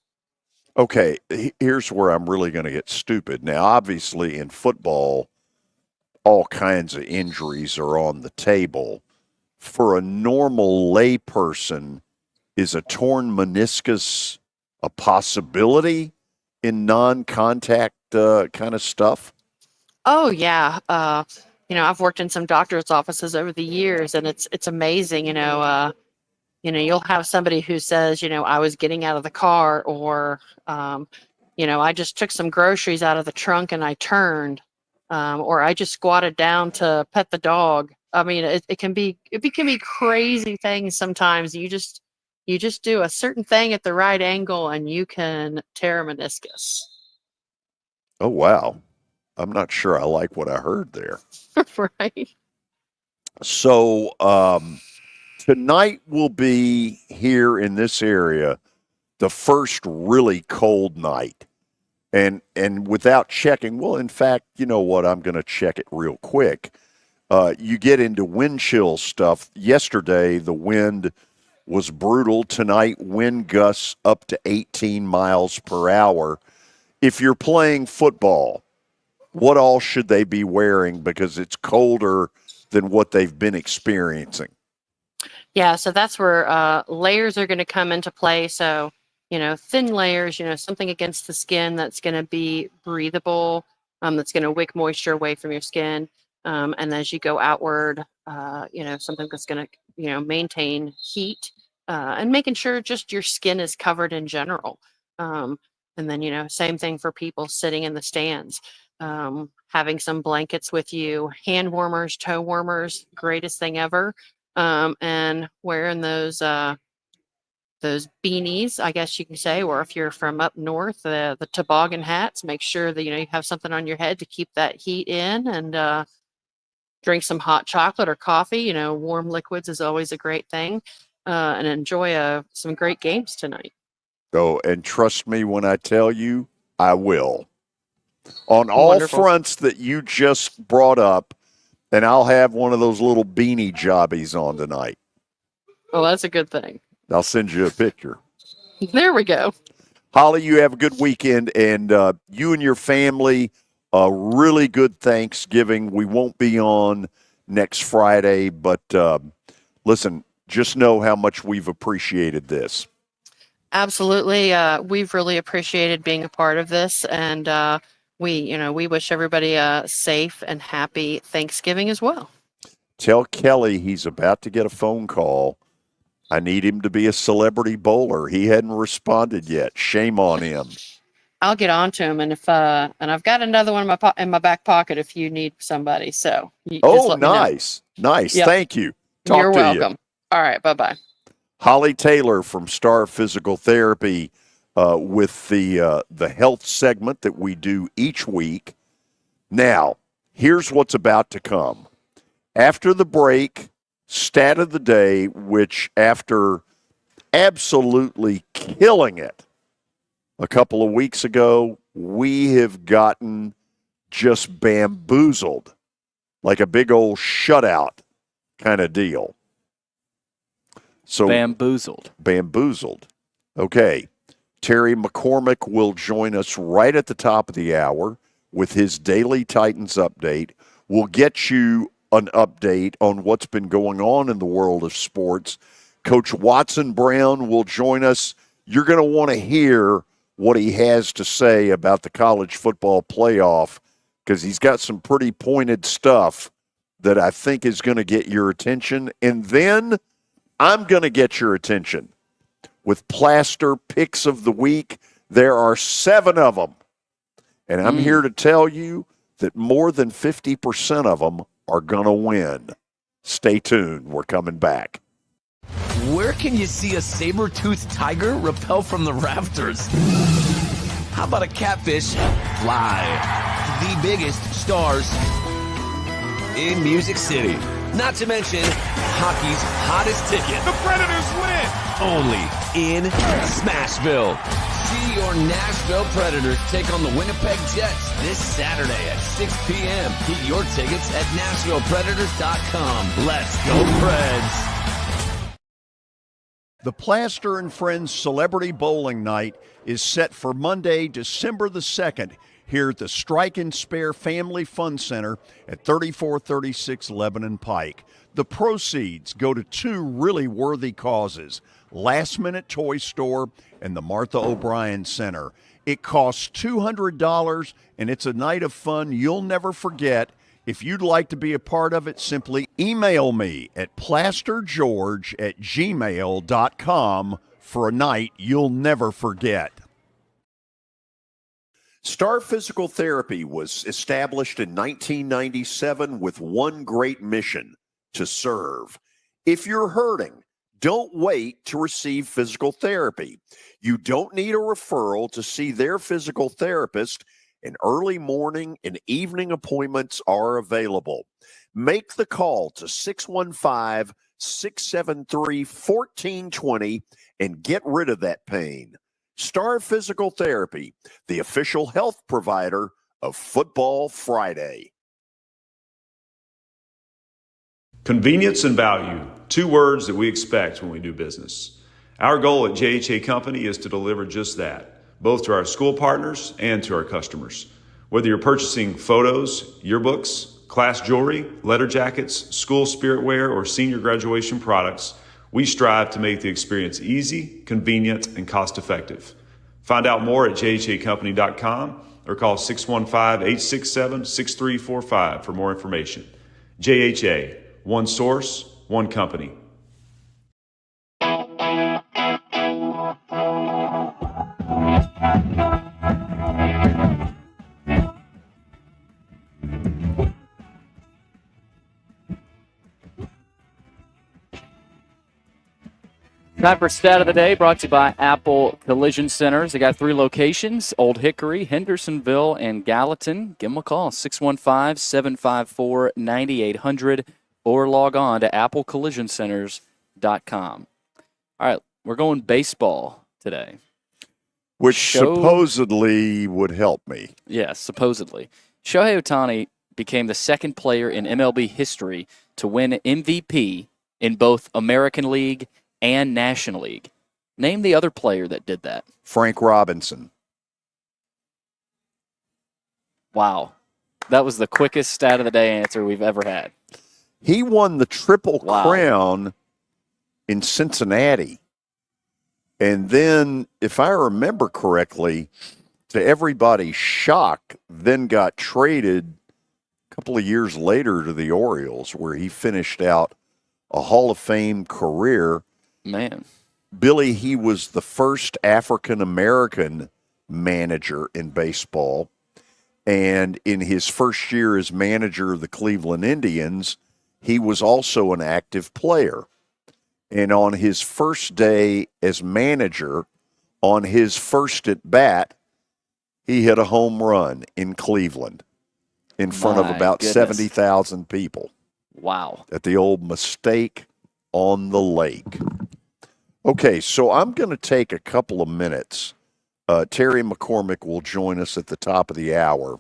Okay, here's where I'm really going to get stupid. Now, obviously in football, all kinds of injuries are on the table. For a normal layperson, is a torn meniscus a possibility in non-contact kind of stuff? Oh yeah. You know, I've worked in some doctor's offices over the years, and it's amazing. You know, You'll have somebody who says, I was getting out of the car, or, I just took some groceries out of the trunk and I turned, or I just squatted down to pet the dog. I mean, it can be crazy things sometimes. You just do a certain thing at the right angle and you can tear a meniscus. Oh, wow. I'm not sure I like what I heard there. Right. So tonight will be here in this area the first really cold night. And without checking, well, in fact, you know what? I'm going to check it real quick. You get into wind chill stuff. Yesterday, the wind was brutal. Tonight, wind gusts up to 18 miles per hour. If you're playing football, what all should they be wearing because it's colder than what they've been experiencing? Yeah, so that's where layers are going to come into play. So, thin layers, something against the skin that's going to be breathable, that's going to wick moisture away from your skin. And as you go outward, something that's going to, maintain heat, and making sure just your skin is covered in general. And then, same thing for people sitting in the stands. Having some blankets with you, hand warmers, toe warmers, greatest thing ever. And wearing those beanies, I guess you can say, or if you're from up north, the toboggan hats, make sure that, you have something on your head to keep that heat in, and drink some hot chocolate or coffee. Warm liquids is always a great thing, and enjoy some great games tonight. Oh, and trust me when I tell you, I will. On all Wonderful. fronts that you just brought up, and I'll have one of those little beanie jobbies on tonight. Well, that's a good thing. I'll send you a picture. There we go. Holly, you have a good weekend, and you and your family, a really good Thanksgiving. We won't be on next Friday, but listen, just know how much we've appreciated this. Absolutely. We've really appreciated being a part of this, and we wish everybody a safe and happy Thanksgiving as well. Tell Kelly he's about to get a phone call. I need him to be a celebrity bowler. He hadn't responded yet. Shame on him. I'll get on to him, and I've got another one in my back pocket if you need somebody. So just let me know. Nice. Yep. Thank you. You're to welcome. You. All right, bye. Holly Taylor from Star Physical Therapy with the health segment that we do each week. Now, here's what's about to come. After the break, stat of the day, which after absolutely killing it a couple of weeks ago, we have gotten just bamboozled, like a big old shutout kind of deal. So bamboozled. Okay. Terry McCormick will join us right at the top of the hour with his daily Titans update. We'll get you an update on what's been going on in the world of sports. Coach Watson Brown will join us. You're going to want to hear what he has to say about the college football playoff because he's got some pretty pointed stuff that I think is going to get your attention. And then I'm going to get your attention with Plaster Picks of the Week. There are 7 of them. And I'm here to tell you that more than 50% of them are going to win. Stay tuned. We're coming back. Where can you see a saber-toothed tiger rappel from the rafters? How about a catfish fly? The biggest stars in Music City. Not to mention hockey's hottest ticket. The Predators win! Only in Smashville. See your Nashville Predators take on the Winnipeg Jets this Saturday at 6 p.m. Get your tickets at NashvillePredators.com. Let's go, Preds! The Plaster and Friends Celebrity Bowling Night is set for Monday, December the 2nd, here at the Strike and Spare Family Fun Center at 3436 Lebanon Pike. The proceeds go to 2 really worthy causes, Last Minute Toy Store and the Martha O'Brien Center. It costs $200, and it's a night of fun you'll never forget. If you'd like to be a part of it, simply email me at plastergeorge@gmail.com for a night you'll never forget. Star Physical Therapy was established in 1997 with one great mission: to serve. If you're hurting, don't wait to receive physical therapy. You don't need a referral to see their physical therapist, and early morning and evening appointments are available. Make the call to 615-673-1420 and get rid of that pain. Star Physical Therapy, the official health provider of Football Friday. Convenience and value, two words that we expect when we do business. Our goal at JHA Company is to deliver just that, both to our school partners and to our customers. Whether you're purchasing photos, yearbooks, class jewelry, letter jackets, school spirit wear, or senior graduation products, we strive to make the experience easy, convenient, and cost-effective. Find out more at jhacompany.com or call 615-867-6345 for more information. JHA, one source, one company. Time for Stat of the Day, brought to you by Apple Collision Centers. They got 3 locations: Old Hickory, Hendersonville, and Gallatin. Give them a call, 615-754-9800, or log on to applecollisioncenters.com. All right, we're going baseball today. Which supposedly would help me. Yes, supposedly. Shohei Ohtani became the second player in MLB history to win MVP in both American League and National League. Name the other player that did that. Frank Robinson. Wow. That was the quickest Stat of the Day answer we've ever had. He won the Triple Crown in Cincinnati. And then, if I remember correctly, to everybody's shock, then got traded a couple of years later to the Orioles, where he finished out a Hall of Fame career. Man. Billy, he was the first African-American manager in baseball. And in his first year as manager of the Cleveland Indians, he was also an active player. And on his first day as manager, on his first at bat, he hit a home run in Cleveland in front of about 70,000 people. Wow. At the old Mistake on the Lake. Okay, so I'm going to take a couple of minutes. Terry McCormick will join us at the top of the hour.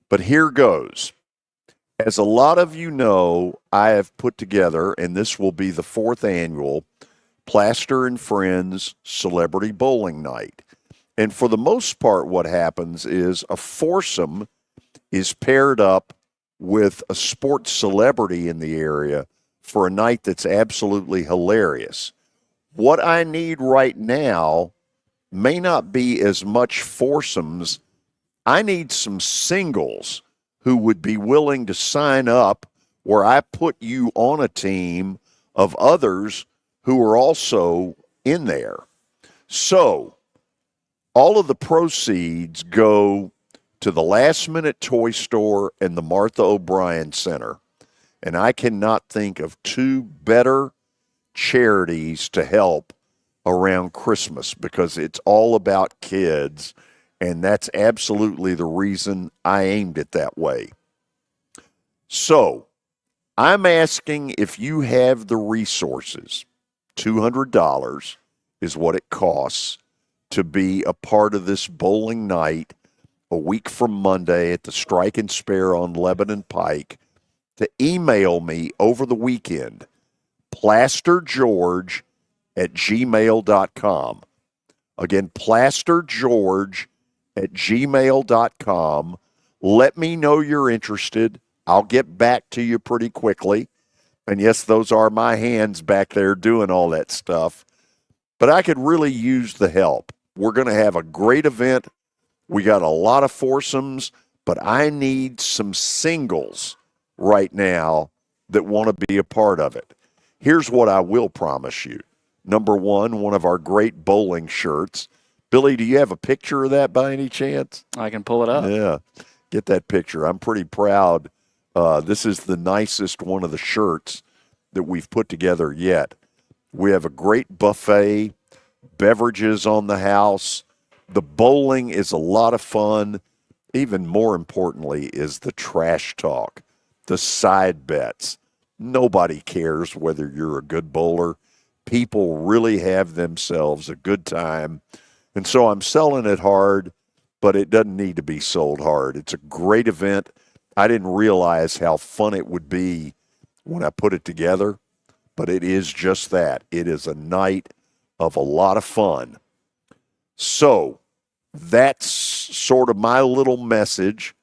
But here goes. As a lot of you know, I have put together, and this will be the 4th annual, Plaster and Friends Celebrity Bowling Night. And for the most part, what happens is a foursome is paired up with a sports celebrity in the area for a night that's absolutely hilarious. What I need right now may not be as much foursomes. I need some singles who would be willing to sign up where I put you on a team of others who are also in there. So all of the proceeds go to the Last Minute Toy Store and the Martha O'Brien Center. And I cannot think of 2 better charities to help around Christmas, because it's all about kids, and that's absolutely the reason I aimed it that way. So I'm asking if you have the resources. $200 is what it costs to be a part of this bowling night a week from Monday at the Strike and Spare on Lebanon Pike, to email me over the weekend, plastergeorge@gmail.com. Again, plastergeorge@gmail.com. Let me know you're interested. I'll get back to you pretty quickly. And yes, those are my hands back there doing all that stuff. But I could really use the help. We're going to have a great event. We got a lot of foursomes, but I need some singles right now that want to be a part of it. Here's what I will promise you. Number one of our great bowling shirts. Billy, do you have a picture of that by any chance? I can pull it up. Yeah, get that picture. I'm pretty proud. This is the nicest one of the shirts that we've put together yet. We have a great buffet, beverages on the house. The bowling is a lot of fun. Even more importantly is the trash talk, the side bets. Nobody cares whether you're a good bowler. People really have themselves a good time. And so I'm selling it hard, but it doesn't need to be sold hard. It's a great event. I didn't realize how fun it would be when I put it together, but it is just that. It is a night of a lot of fun. So that's sort of my little message.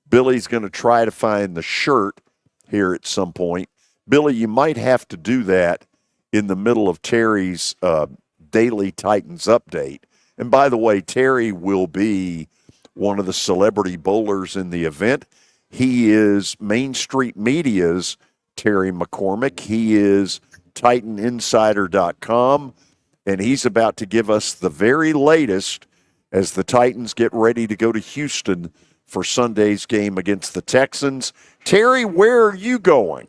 Billy's going to try to find the shirt here at some point. Billy, you might have to do that in the middle of Terry's Daily Titans update. And by the way, Terry will be one of the celebrity bowlers in the event. He is Main Street Media's Terry McCormick. He is TitanInsider.com, and he's about to give us the very latest as the Titans get ready to go to Houston for Sunday's game against the Texans. Terry, where are you going?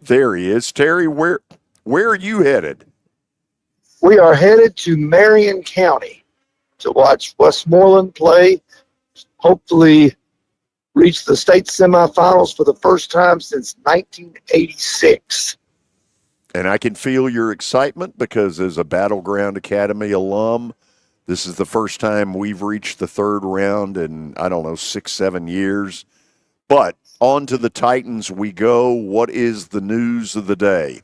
There he is. Terry, where are you headed? We are headed to Marion County to watch Westmoreland play, hopefully reach the state semifinals for the first time since 1986. And I can feel your excitement because as a Battleground Academy alum, this is the first time we've reached the third round in, 6-7 years. But on to the Titans we go. What is the news of the day?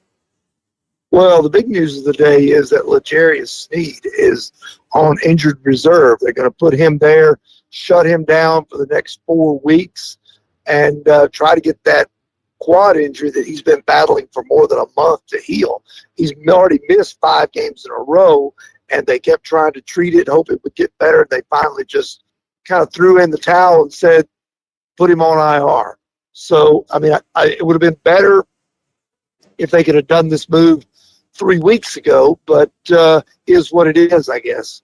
Well, the big news of the day is that L'Jarius Sneed is on injured reserve. They're going to put him there, shut him down for the next 4 weeks, and try to get that quad injury that he's been battling for more than a month to heal. He's already missed 5 games in a row, and they kept trying to treat it, hope it would get better. And they finally just kind of threw in the towel and said, put him on IR. So, it would have been better if they could have done this move 3 weeks ago, but is what it is, I guess.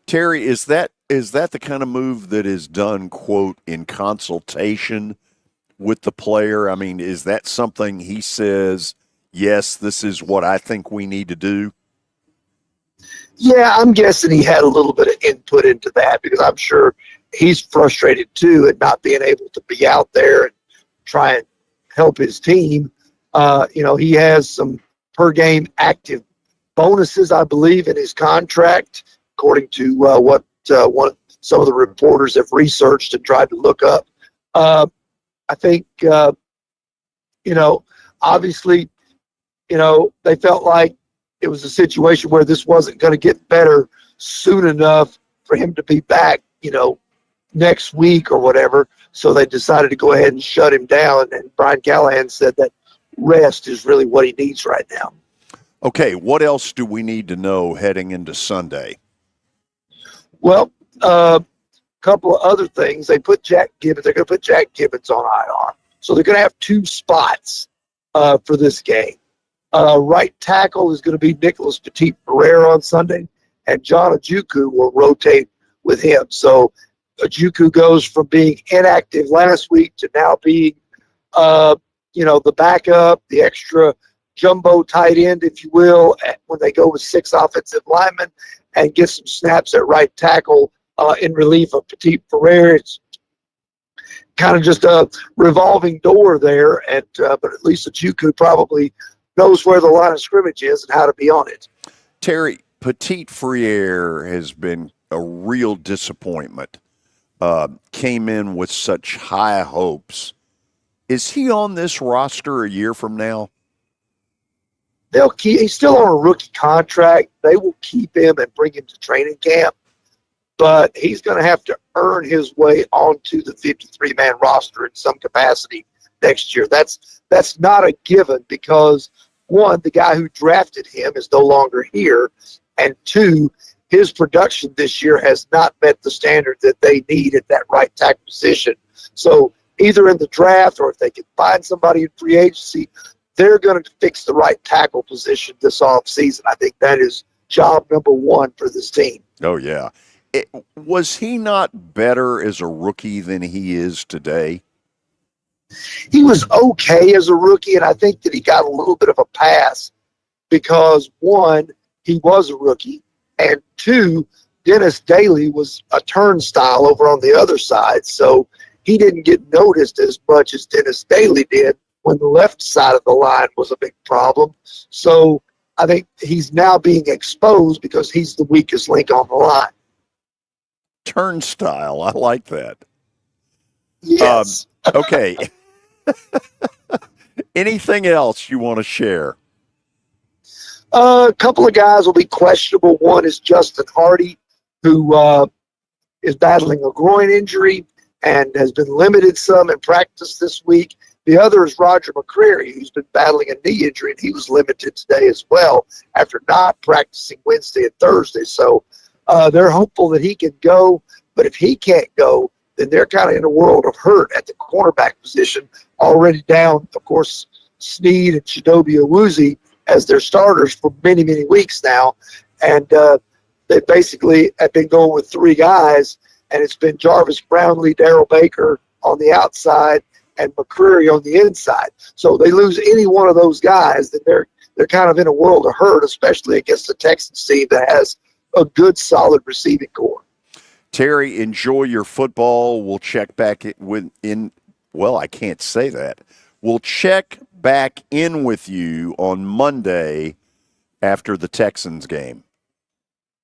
Terry, is that the kind of move that is done, quote, in consultation with the player? I mean, is that something he says, yes, this is what I think we need to do? Yeah, I'm guessing he had a little bit of input into that because I'm sure he's frustrated too at not being able to be out there and try and help his team. He has some per game active bonuses, I believe, in his contract, according to what some of the reporters have researched and tried to look up. I think, obviously, they felt like it was a situation where this wasn't going to get better soon enough for him to be back, next week or whatever. So they decided to go ahead and shut him down. And Brian Callahan said that rest is really what he needs right now. Okay, what else do we need to know heading into Sunday? Well, a couple of other things. They're going to put Jack Gibbons on IR. So they're going to have 2 spots for this game. Right tackle is going to be Nicholas Petit-Ferrer on Sunday, and John Ojukwu will rotate with him. So Ojukwu goes from being inactive last week to now being, the backup, the extra jumbo tight end, if you will, when they go with 6 offensive linemen, and get some snaps at right tackle in relief of Petit-Ferrer. It's kind of just a revolving door there, but at least Ojukwu probably knows where the line of scrimmage is and how to be on it. Terry, Petit-Ferrer has been a real disappointment. Came in with such high hopes. Is he on this roster a year from now? He's still on a rookie contract. They will keep him and bring him to training camp, but he's going to have to earn his way onto the 53-man roster in some capacity next year. That's not a given because, one, the guy who drafted him is no longer here, and 2, his production this year has not met the standard that they need at that right tackle position. So either in the draft or if they can find somebody in free agency, they're going to fix the right tackle position this offseason. I think that is job number one for this team. Oh, yeah. Was he not better as a rookie than he is today? He was okay as a rookie, and I think that he got a little bit of a pass because, one, he was a rookie, and two, Dennis Daly was a turnstile over on the other side, so he didn't get noticed as much as Dennis Daly did when the left side of the line was a big problem. So I think he's now being exposed because he's the weakest link on the line. Turnstile, I like that. Yes. Okay. Anything else you want to share? A couple of guys will be questionable. One is Justin Hardy, who is battling a groin injury and has been limited some in practice this week. The other is Roger McCreary, who's been battling a knee injury, and he was limited today as well after not practicing Wednesday and Thursday. So they're hopeful that he can go, but if he can't go, then they're kind of in a world of hurt at the cornerback position, already down, of course, Snead and Chidobe Awuzie as their starters for many, many weeks now. And they basically have been going with three guys, and it's been Jarvis Brownlee, Darrell Baker on the outside, and McCreary on the inside. So they lose any one of those guys, then they're kind of in a world of hurt, especially against the Texans team that has a good, solid receiving core. Terry, enjoy your football. We'll check back well, I can't say that. We'll check back in with you on Monday after the Texans game.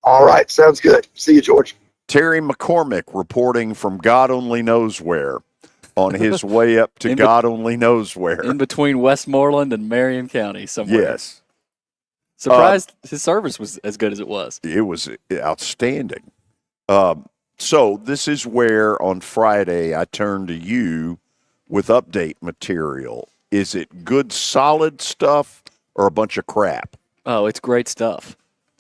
All right, sounds good. See you, George. Terry McCormick reporting from God only knows where on his way up to God only knows where. In between Westmoreland and Marion County somewhere. Yes. Surprised his service was as good as it was. It was outstanding. So this is where on Friday I turn to you with update material. Is it good, solid stuff or a bunch of crap? Oh, it's great stuff.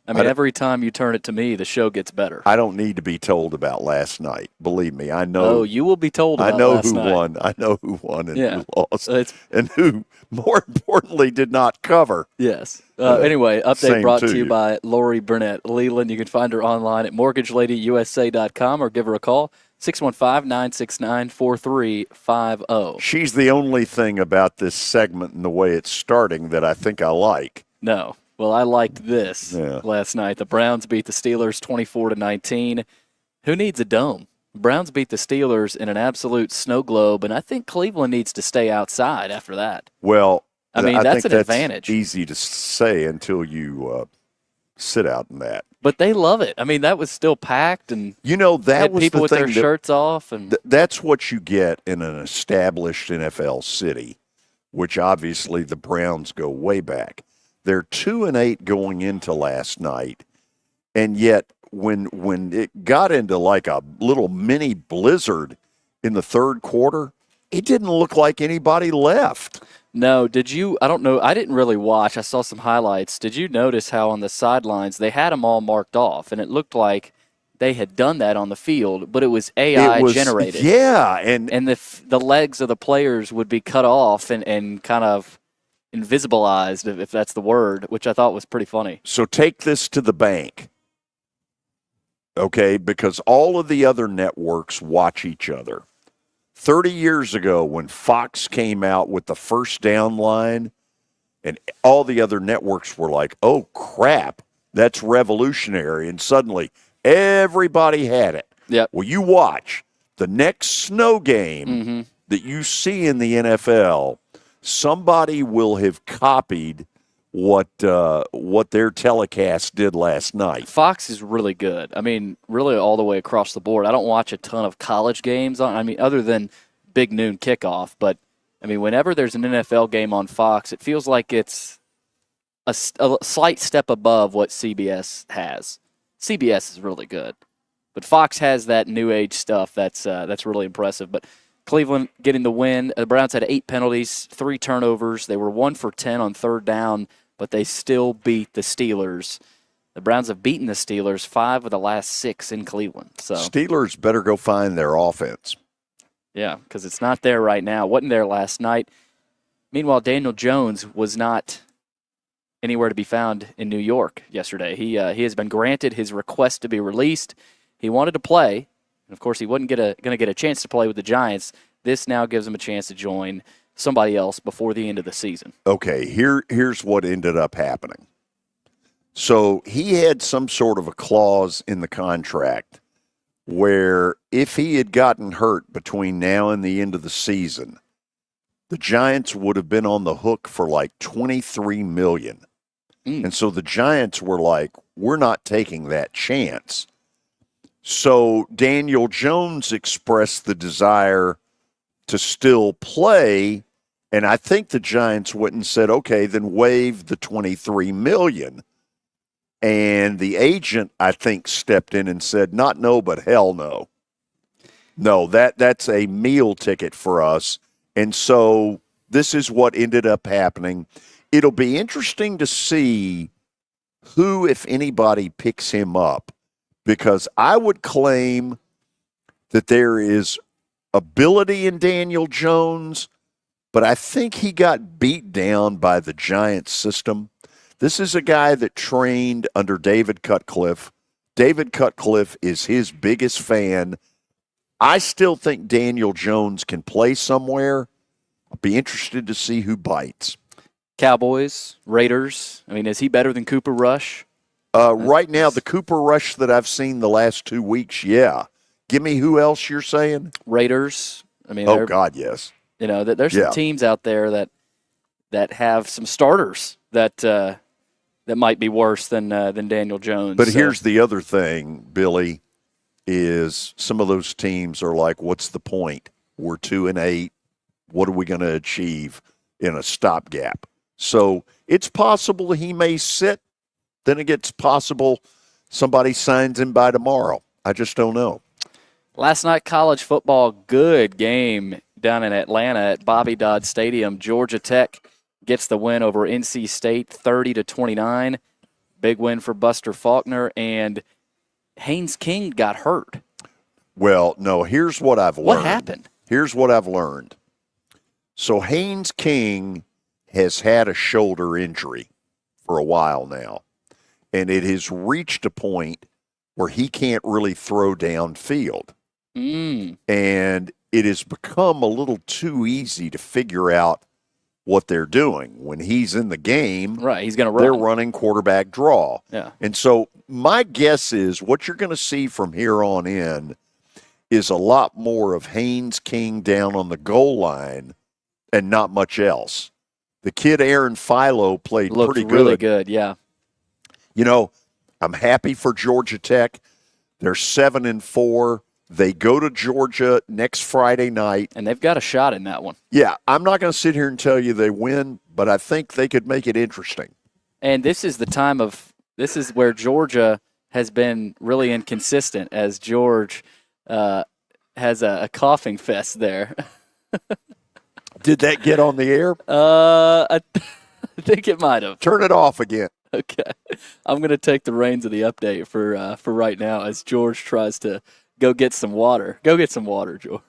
I mean, every time you turn it to me, the show gets better. I don't need to be told about last night. Believe me, I know. Oh, you will be told about last night. Won. I know who won and who lost. And who, more importantly, did not cover. Yes. Anyway, update brought to you you by Lori Burnett Leland. You can find her online at mortgagelady.usa.com or give her a call, 615-969-4350. She's the only thing about this segment and the way it's starting that I think I like. No. Well, I liked this last night. The Browns beat the Steelers 24-19. Who needs a dome? Browns beat the Steelers in an absolute snow globe, and I think Cleveland needs to stay outside after that. Well, I mean, that's an advantage. Easy to say until you sit out in that. But they love it. I mean, that was still packed, and that was people the with thing their shirts off. And that's what you get in an established NFL city, which obviously the Browns go way back. They're 2-8 going into last night, and yet when it got into like a little mini blizzard in the third quarter, it didn't look like anybody left. No, did you? I don't know. I didn't really watch. I saw some highlights. Did you notice how on the sidelines they had them all marked off, and it looked like they had done that on the field, but it was AI generated. Yeah, and the legs of the players would be cut off and kind of invisibilized, if that's the word, which I thought was pretty funny. So take this to the bank, okay, because all of the other networks watch each other. 30 years ago when Fox came out with the first down line, and all the other networks were like, oh, crap, that's revolutionary, and suddenly everybody had it. Yep. Well, you watch the next snow game that you see in the NFL, somebody will have copied what their telecast did last night. Fox is really good. I mean, really all the way across the board. I don't watch a ton of college games other than big noon kickoff, but I mean, whenever there's an NFL game on Fox, it feels like it's a slight step above what CBS has. CBS is really good, but Fox has that new age stuff that's really impressive. But Cleveland getting the win. The Browns had 8 penalties, 3 turnovers. They were 1 for 10 on third down, but they still beat the Steelers. The Browns have beaten the Steelers 5 of the last 6 in Cleveland. So Steelers better go find their offense. yeah, because it's not there right now. Wasn't there last night. Meanwhile, Daniel Jones was not anywhere to be found in New York yesterday. He has been granted his request to be released. He wanted to play, and of course he wasn't going to get a chance to play with the Giants. This now gives him a chance to join somebody else before the end of the season. Okay, here's what ended up happening. So he had some sort of a clause in the contract where if he had gotten hurt between now and the end of the season, the Giants would have been on the hook for like $23 million. And so the Giants were like, we're not taking that chance. So Daniel Jones expressed the desire to still play, and I think the Giants went and said, okay, then waive the $23 million. And the agent, I think, stepped in and said, not no, but hell no. No, that's a meal ticket for us. And so this is what ended up happening. It'll be interesting to see who, if anybody, picks him up, because I would claim that there is ability in Daniel Jones, but I think he got beat down by the Giants system. This is a guy that trained under David Cutcliffe. David Cutcliffe is his biggest fan. I still think Daniel Jones can play somewhere. I'll be interested to see who bites. Cowboys, Raiders. I mean, is he better than Cooper Rush? Right now, the Cooper Rush that I've seen the last 2 weeks, yeah. Give me who else you're saying? Raiders. I mean, oh God, yes. You know, there's some teams out there that have some starters that might be worse than Daniel Jones. But here's the other thing, Billy, is some of those teams are like, what's the point? We're 2-8. What are we going to achieve in a stopgap? So it's possible he may sit. Then it's possible somebody signs him by tomorrow. I just don't know. Last night, college football, good game down in Atlanta at Bobby Dodd Stadium. Georgia Tech gets the win over NC State, 30-29. Big win for Buster Faulkner, and Haynes King got hurt. Well, no, here's what I've learned. What happened? Here's what I've learned. So Haynes King has had a shoulder injury for a while now, and it has reached a point where he can't really throw downfield. And it has become a little too easy to figure out what they're doing. When he's in the game, right, he's going to run. They're running quarterback draw. Yeah. And so my guess is what you're going to see from here on in is a lot more of Haynes King down on the goal line and not much else. The kid Aaron Philo played Looked pretty good. Really good, yeah. You know, I'm happy for Georgia Tech. They're 7-4. They go to Georgia next Friday night. And they've got a shot in that one. Yeah, I'm not going to sit here and tell you they win, but I think they could make it interesting. And this is where Georgia has been really inconsistent, as George has a coughing fest there. Did that get on the air? I think it might have. Turn it off again. Okay. I'm going to take the reins of the update for right now as George tries to go get some water. Go get some water, George.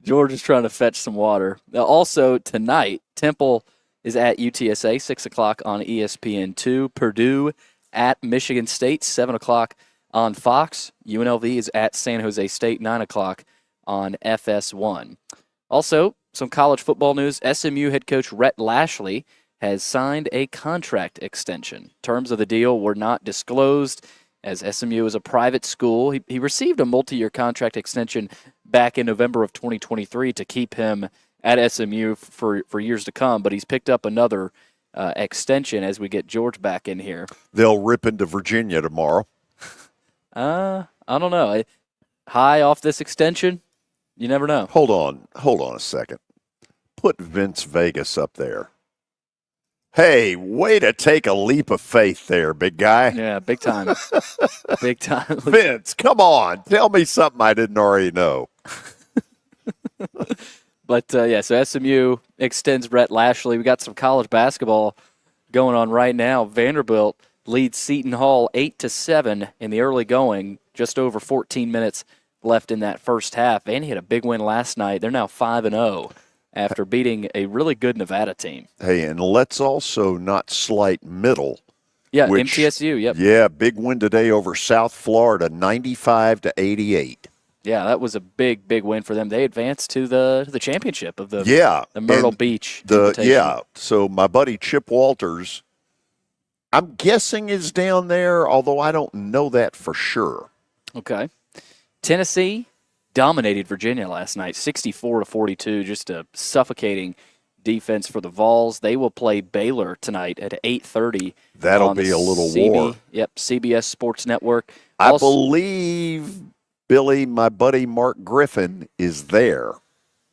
George is trying to fetch some water. Now, also, tonight, Temple is at UTSA, 6 o'clock on ESPN2. Purdue at Michigan State, 7 o'clock on Fox. UNLV is at San Jose State, 9 o'clock on FS1. Also, some college football news. SMU head coach Rhett Lashley has signed a contract extension. Terms of the deal were not disclosed, as SMU is a private school. He received a multi-year contract extension back in November of 2023 to keep him at SMU for years to come, but he's picked up another extension as we get George back in here. They'll rip into Virginia tomorrow. I don't know. High off this extension? You never know. Hold on a second. Put Vince Vegas up there. Hey, way to take a leap of faith there, big guy. Yeah, big time. Big time. Vince, come on. Tell me something I didn't already know. But, so SMU extends Rhett Lashley. We got some college basketball going on right now. Vanderbilt leads Seton Hall 8-7 in the early going, just over 14 minutes left in that first half. And he had a big win last night. They're now 5-0 after beating a really good Nevada team. Hey, and let's also not slight Middle. Yeah, MTSU, yep. Yeah, big win today over South Florida, 95-88. Yeah, that was a big win for them. They advanced to the championship of the Myrtle Beach Invitational. Yeah, so my buddy Chip Walters, I'm guessing is down there, although I don't know that for sure. Okay. Tennessee dominated Virginia last night, 64-42, just a suffocating defense for the Vols. They will play Baylor tonight at 8:30. That'll be a little war. Yep, CBS Sports Network. I believe, Billy, my buddy Mark Griffin is there.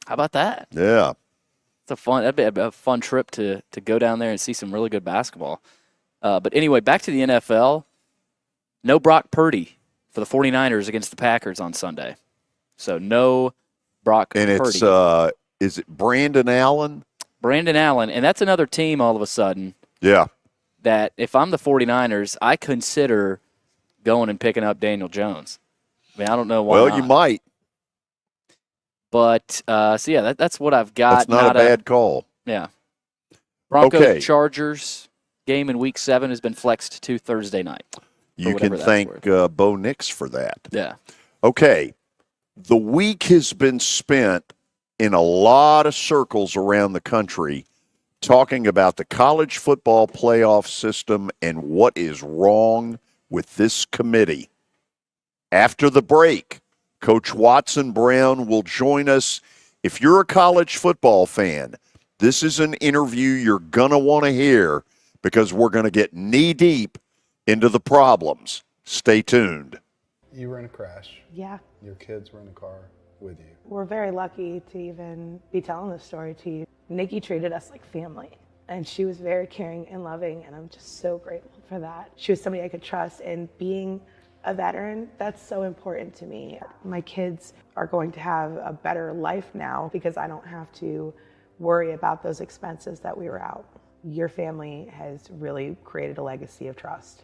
How about that? Yeah. That'd be a fun trip to go down there and see some really good basketball. But anyway, back to the NFL. No Brock Purdy for the 49ers against the Packers on Sunday. So no Brock Purdy. And it's, is it Brandon Allen? Brandon Allen, and that's another team all of a sudden. Yeah. That if I'm the 49ers, I consider going and picking up Daniel Jones. I mean, I don't know why. Well, you might. But, that's what I've got. That's not a bad call. Yeah. Broncos Chargers game in Week 7 has been flexed to Thursday night. You can thank Bo Nix for that. Yeah. Okay. The week has been spent in a lot of circles around the country talking about the college football playoff system and what is wrong with this committee. After the break, Coach Watson Brown will join us. If you're a college football fan, this is an interview you're going to want to hear because we're going to get knee-deep into the problems. Stay tuned. You were in a crash. Yeah. Your kids were in the car with you. We're very lucky to even be telling this story to you. Nikki treated us like family, and she was very caring and loving, and I'm just so grateful for that. She was somebody I could trust, and being a veteran, that's so important to me. My kids are going to have a better life now because I don't have to worry about those expenses that we were out. Your family has really created a legacy of trust,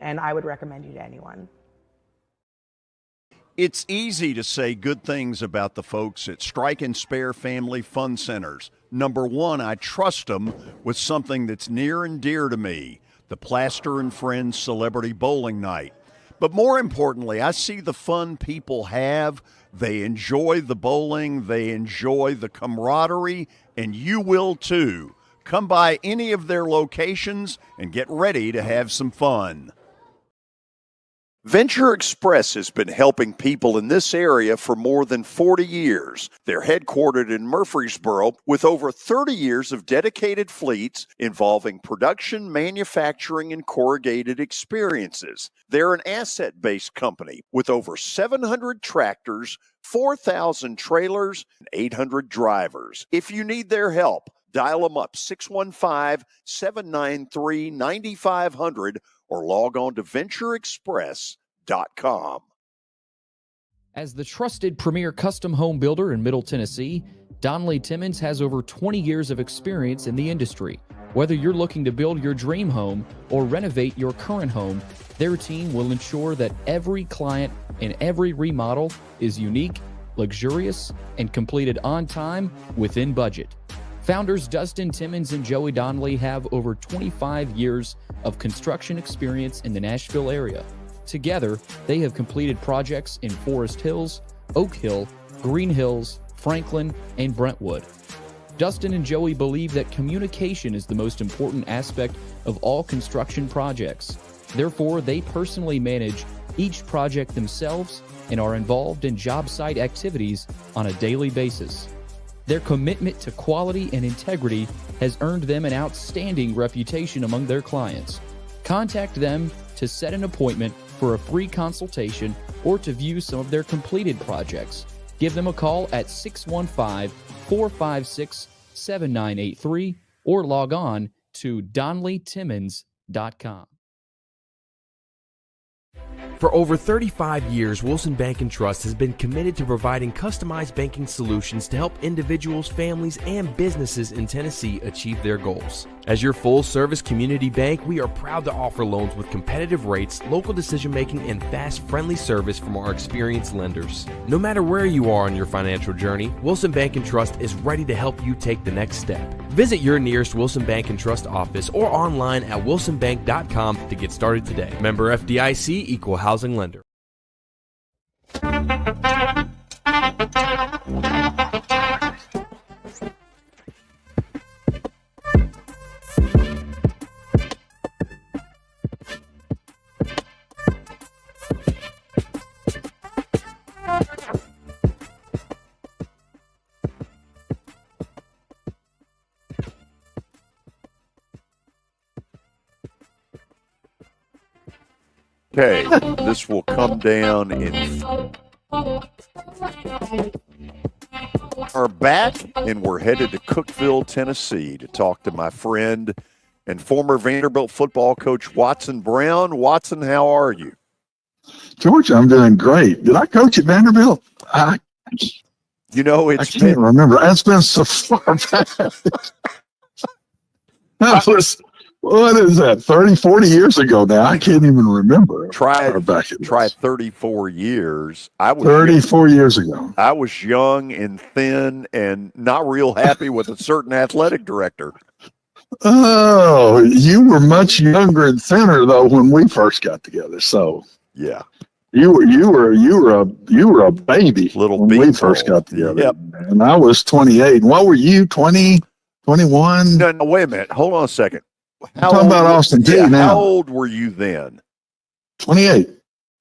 and I would recommend you to anyone. It's easy to say good things about the folks at Strike and Spare Family Fun Centers. Number one, I trust them with something that's near and dear to me, the Plaster and Friends Celebrity Bowling Night. But more importantly, I see the fun people have. They enjoy the bowling, they enjoy the camaraderie, and you will too. Come by any of their locations and get ready to have some fun. Venture Express has been helping people in this area for more than 40 years. They're headquartered in Murfreesboro with over 30 years of dedicated fleets involving production, manufacturing, and corrugated experiences. They're an asset-based company with over 700 tractors, 4,000 trailers, and 800 drivers. If you need their help, dial them up 615-793-9500 or log on to ventureexpress.com. As the trusted premier custom home builder in Middle Tennessee, Donnelly Timmons has over 20 years of experience in the industry. Whether you're looking to build your dream home or renovate your current home, their team will ensure that every client and every remodel is unique, luxurious, and completed on time within budget. Founders Dustin Timmons and Joey Donnelly have over 25 years of construction experience in the Nashville area. Together, they have completed projects in Forest Hills, Oak Hill, Green Hills, Franklin, and Brentwood. Dustin and Joey believe that communication is the most important aspect of all construction projects. Therefore, they personally manage each project themselves and are involved in job site activities on a daily basis. Their commitment to quality and integrity has earned them an outstanding reputation among their clients. Contact them to set an appointment for a free consultation or to view some of their completed projects. Give them a call at 615-456-7983 or log on to DonnellyTimmons.com. For over 35 years, Wilson Bank & Trust has been committed to providing customized banking solutions to help individuals, families, and businesses in Tennessee achieve their goals. As your full-service community bank, we are proud to offer loans with competitive rates, local decision-making, and fast, friendly service from our experienced lenders. No matter where you are on your financial journey, Wilson Bank & Trust is ready to help you take the next step. Visit your nearest Wilson Bank & Trust office or online at wilsonbank.com to get started today. Member FDIC, Equal Housing Lender. Okay, this will come down in. Are back, and we're headed to Cookeville, Tennessee, to talk to my friend and former Vanderbilt football coach Watson Brown. Watson, how are you? George, I'm doing great. Did I coach at Vanderbilt? I can't remember. It's been so far back. That was, what is that, 30, 40 years ago now? I can't even remember. Try 34 years. 34 years ago. I was young and thin and not real happy with a certain athletic director. Oh, you were much younger and thinner though when we first got together. So yeah, you were a baby when we first got together. Yep. And I was 28. What were you? 20, 21? No, wait a minute. Hold on a second. Talking about Austin P now. How old were you then? 28.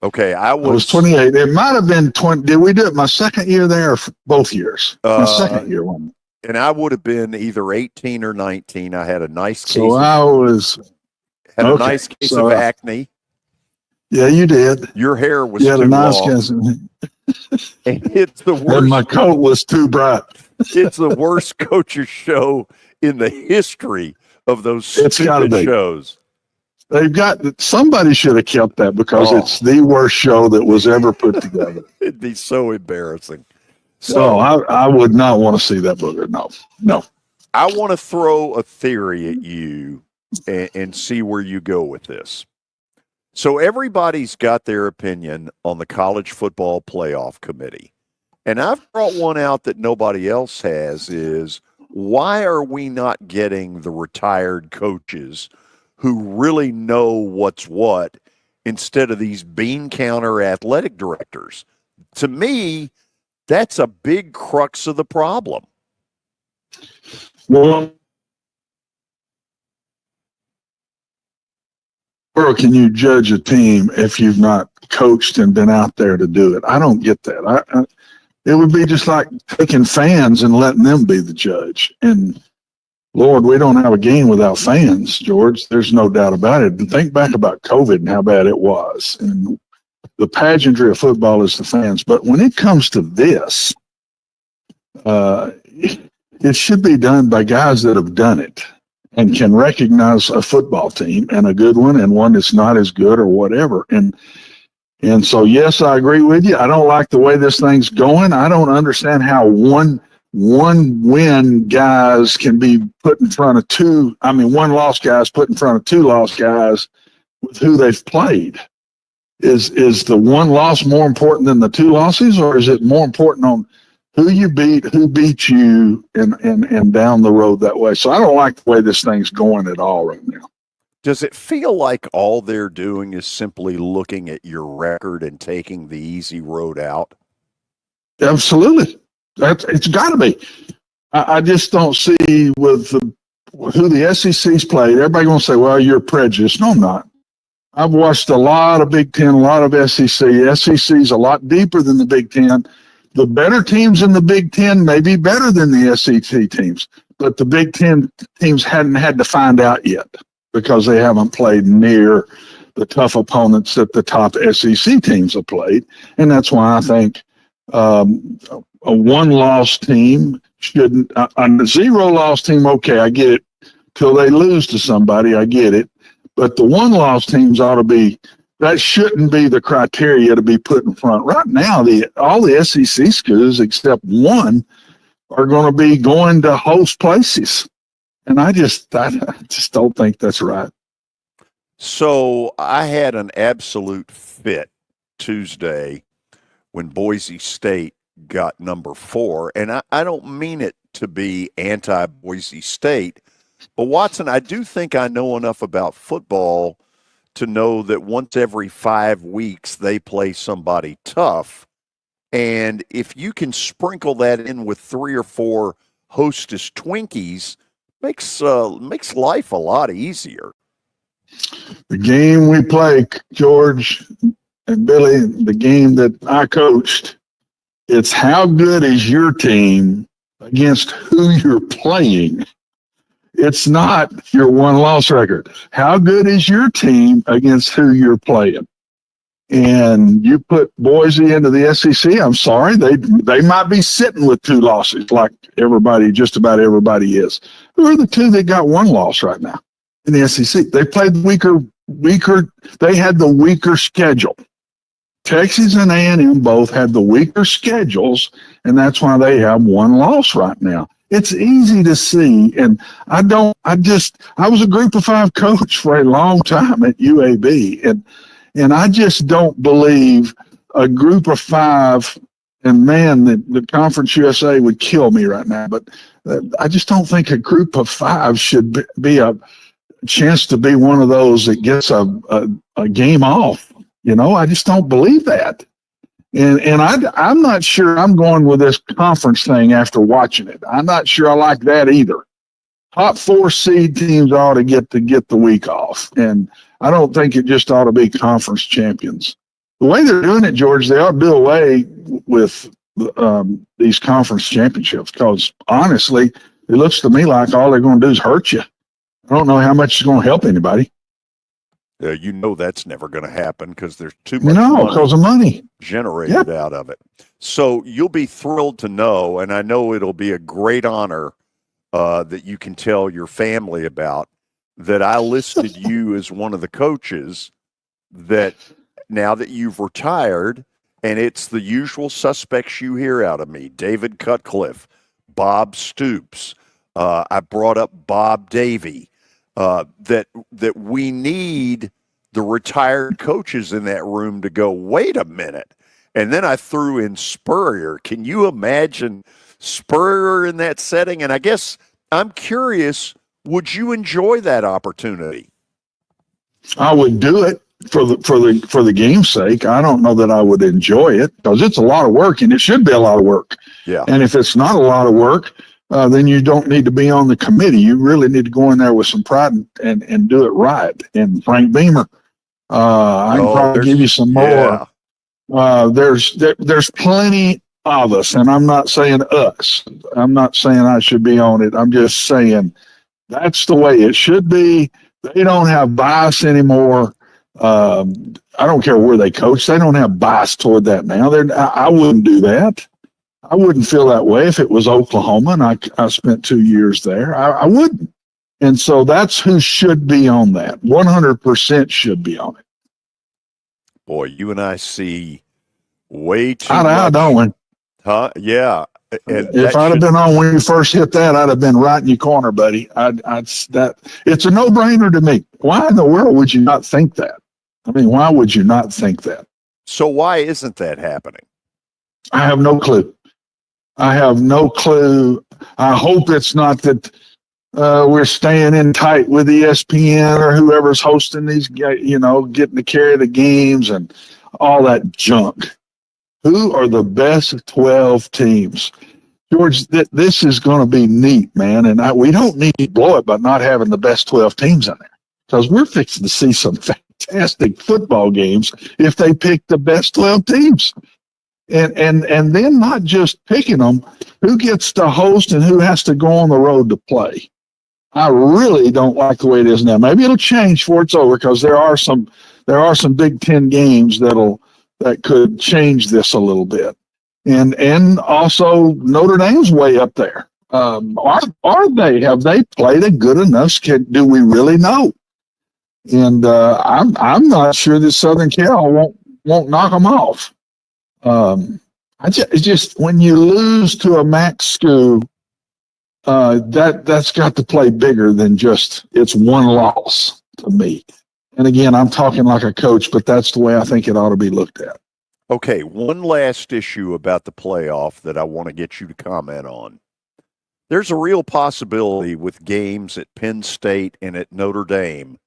Okay, I was 28. It might have been 20. Did we do it my second year there or both years? My second year one. And I would have been either 18 or 19. I had a nice case. So a nice case of acne. Yeah, you did. Your hair was too long. Case. And it's the worst. And my coat was too bright. It's the worst coaches show in the history of those stupid shows. Somebody should have kept that because it's the worst show that was ever put together. It'd be so embarrassing. So I would not want to see that booger. No. I want to throw a theory at you and see where you go with this. So everybody's got their opinion on the college football playoff committee. And I've brought one out that nobody else has is, why are we not getting the retired coaches who really know what's what instead of these bean counter athletic directors? To me, that's a big crux of the problem. Well, where can you judge a team if you've not coached and been out there to do it? I don't get that. It would be just like taking fans and letting them be the judge. And Lord, we don't have a game without fans, George. There's no doubt about it. And think back about COVID and how bad it was. And the pageantry of football is the fans. But when it comes to this, it should be done by guys that have done it and can recognize a football team and a good one and one that's not as good or whatever. And so, yes, I agree with you. I don't like the way this thing's going. I don't understand how one win guys can be put in front of one loss guys put in front of two loss guys with who they've played. Is the one loss more important than the two losses, or is it more important on who you beat, who beat you, and down the road that way? So I don't like the way this thing's going at all right now. Does it feel like all they're doing is simply looking at your record and taking the easy road out? Absolutely. It's got to be. I just don't see with who the SEC's played. Everybody going to say, well, you're prejudiced. No, I'm not. I've watched a lot of Big Ten, a lot of SEC. SEC's a lot deeper than the Big Ten. The better teams in the Big Ten may be better than the SEC teams, but the Big Ten teams hadn't had to find out yet because they haven't played near the tough opponents that the top SEC teams have played. And that's why I think a one-loss team shouldn't – a zero-loss team, okay, I get it. Till they lose to somebody, I get it. But the one-loss teams ought to be that shouldn't be the criteria to be put in front. Right now, all the SEC schools except one are going to be going to host places, and I just don't think that's right. So I had an absolute fit Tuesday when Boise State got number 4, and I don't mean it to be anti-Boise State, but Watson, I do think I know enough about football to know that once every 5 weeks they play somebody tough, and if you can sprinkle that in with 3 or 4 Hostess Twinkies, makes life a lot easier. The game we play, George and Billy, the game that I coached, it's how good is your team against who you're playing. It's not your one-loss record. How good is your team against who you're playing? And you put Boise into the SEC, I'm sorry, they might be sitting with 2 losses like just about everybody is. Who are the 2 that got 1 loss right now in the SEC? They played weaker, they had the weaker schedule. Texas and A&M both had the weaker schedules, and that's why they have 1 loss right now. It's easy to see, and I was a group of 5 coach for a long time at UAB, and I just don't believe a group of 5, and man, the Conference USA would kill me right now, but I just don't think a group of 5 should be a chance to be one of those that gets a game off. I just don't believe that. And I'm not sure I'm going with this conference thing after watching it. I'm not sure I like that either. Top 4 seed teams ought to get the week off. And I don't think it just ought to be conference champions. The way they're doing it, George, they ought to do away with these conference championships because, honestly, it looks to me like all they're going to do is hurt you. I don't know how much it's going to help anybody. That's never going to happen because there's too much money generated out of it. So you'll be thrilled to know, and I know it'll be a great honor that you can tell your family about, that I listed you as one of the coaches that now that you've retired, and it's the usual suspects you hear out of me, David Cutcliffe, Bob Stoops. I brought up Bob Davey. That we need the retired coaches in that room to go, wait a minute. And then I threw in Spurrier. Can you imagine Spurrier in that setting? And I guess I'm curious, would you enjoy that opportunity? I would do it for the game's sake. I don't know that I would enjoy it because it's a lot of work, and it should be a lot of work. Yeah. And if it's not a lot of work, then you don't need to be on the committee. You really need to go in there with some pride and do it right. And Frank Beamer, I can probably give you some more. Yeah. There's plenty of us, and I'm not saying us. I'm not saying I should be on it. I'm just saying that's the way it should be. They don't have bias anymore. I don't care where they coach. They don't have bias toward that now. I wouldn't do that. I wouldn't feel that way if it was Oklahoma and I spent 2 years there. I wouldn't. And so that's who should be on that. 100% should be on it. Boy, you and I see way too much. Don't we? Huh? Yeah. And if I'd have been on when you first hit that, I'd have been right in your corner, buddy. It's a no-brainer to me. Why in the world would you not think that? I mean, why would you not think that? So why isn't that happening? I have no clue. I have no clue. I hope it's not that we're staying in tight with ESPN or whoever's hosting these, getting to carry the games and all that junk. Who are the best 12 teams? George, this is going to be neat, man. And we don't need to blow it by not having the best 12 teams in there because we're fixing to see some fantastic football games if they pick the best 12 teams. And then not just picking them, who gets to host and who has to go on the road to play. I really don't like the way it is now. Maybe it'll change before it's over because there are some Big Ten games that could change this a little bit. And also Notre Dame's way up there. Are they? Have they played a good enough schedule? Do we really know? and I'm not sure that Southern Cal won't knock them off. It's just when you lose to a MAC school, that's got to play bigger than just it's one loss to me. And again, I'm talking like a coach, but that's the way I think it ought to be looked at. Okay, one last issue about the playoff that I want to get you to comment on. There's a real possibility with games at Penn State and at Notre Dame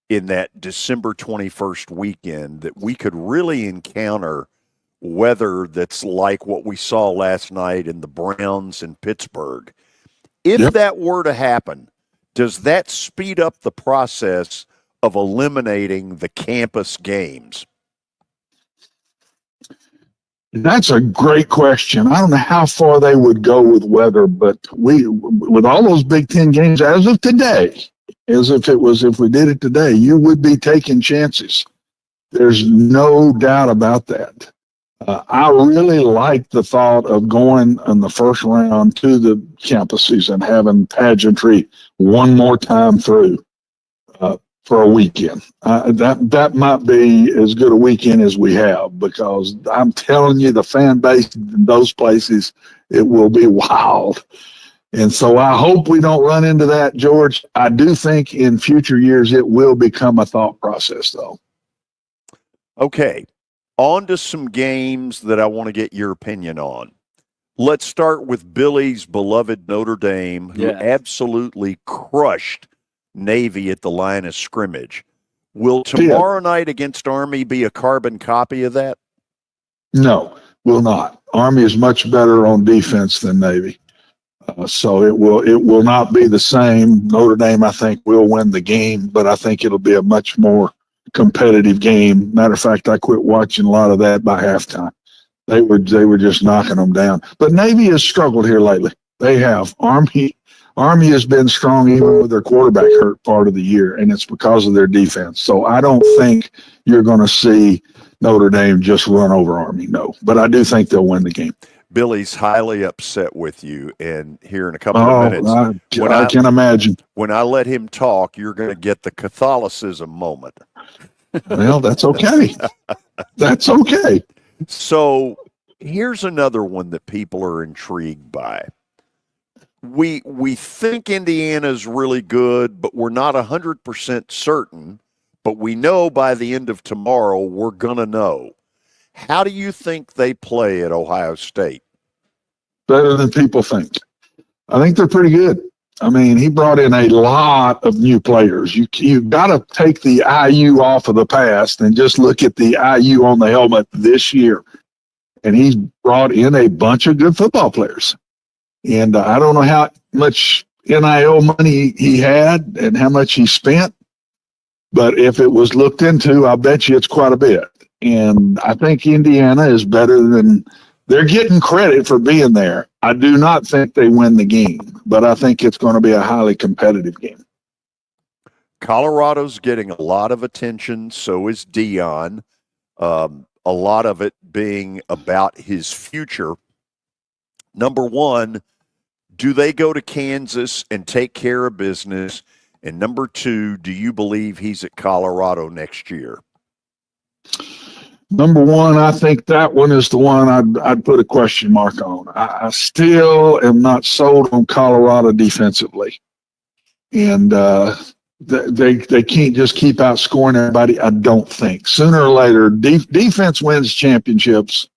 in that December 21st weekend that we could really encounter weather that's like what we saw last night in the Browns in Pittsburgh. If that were to happen, does that speed up the process of eliminating the campus games? That's a great question. I don't know how far they would go with weather, but with all those Big Ten games as of today, if we did it today, you would be taking chances. There's no doubt about that. I really like the thought of going in the first round to the campuses and having pageantry one more time through for a weekend. That might be as good a weekend as we have, because I'm telling you, the fan base in those places, it will be wild. And so I hope we don't run into that, George. I do think in future years it will become a thought process, though. Okay, on to some games that I want to get your opinion on. Let's start with Billy's beloved Notre Dame, who absolutely crushed Navy at the line of scrimmage. Will tomorrow night against Army be a carbon copy of that? No, will not. Army is much better on defense than Navy. So it will not be the same. Notre Dame, I think, will win the game, but I think it'll be a much more competitive game. Matter of fact, I quit watching a lot of that by halftime. They were just knocking them down. But Navy has struggled here lately. They have. Army has been strong even with their quarterback hurt part of the year, and it's because of their defense. So I don't think you're going to see Notre Dame just run over Army, no. But I do think they'll win the game. Billy's highly upset with you, and here in a couple of minutes, I can imagine. When I let him talk, you're going to get the Catholicism moment. Well, that's okay. That's okay. So here's another one that people are intrigued by. We think Indiana's really good, but we're not 100% certain. But we know by the end of tomorrow, we're going to know. How do you think they play at Ohio State? Better than people think. I think they're pretty good. I mean, he brought in a lot of new players. You've got to take the IU off of the past and just look at the IU on the helmet this year. And he's brought in a bunch of good football players. And I don't know how much NIL money he had and how much he spent, but if it was looked into, I bet you it's quite a bit. And I think Indiana is better than – they're getting credit for being there. I do not think they win the game, but I think it's going to be a highly competitive game. Colorado's getting a lot of attention, so is Dion. A lot of it being about his future. Number one, do they go to Kansas and take care of business? And number two, do you believe he's at Colorado next year? Number one, I think that one is the one I'd put a question mark on. I still am not sold on Colorado defensively. And they can't just keep outscoring everybody, I don't think. Sooner or later, defense wins championships.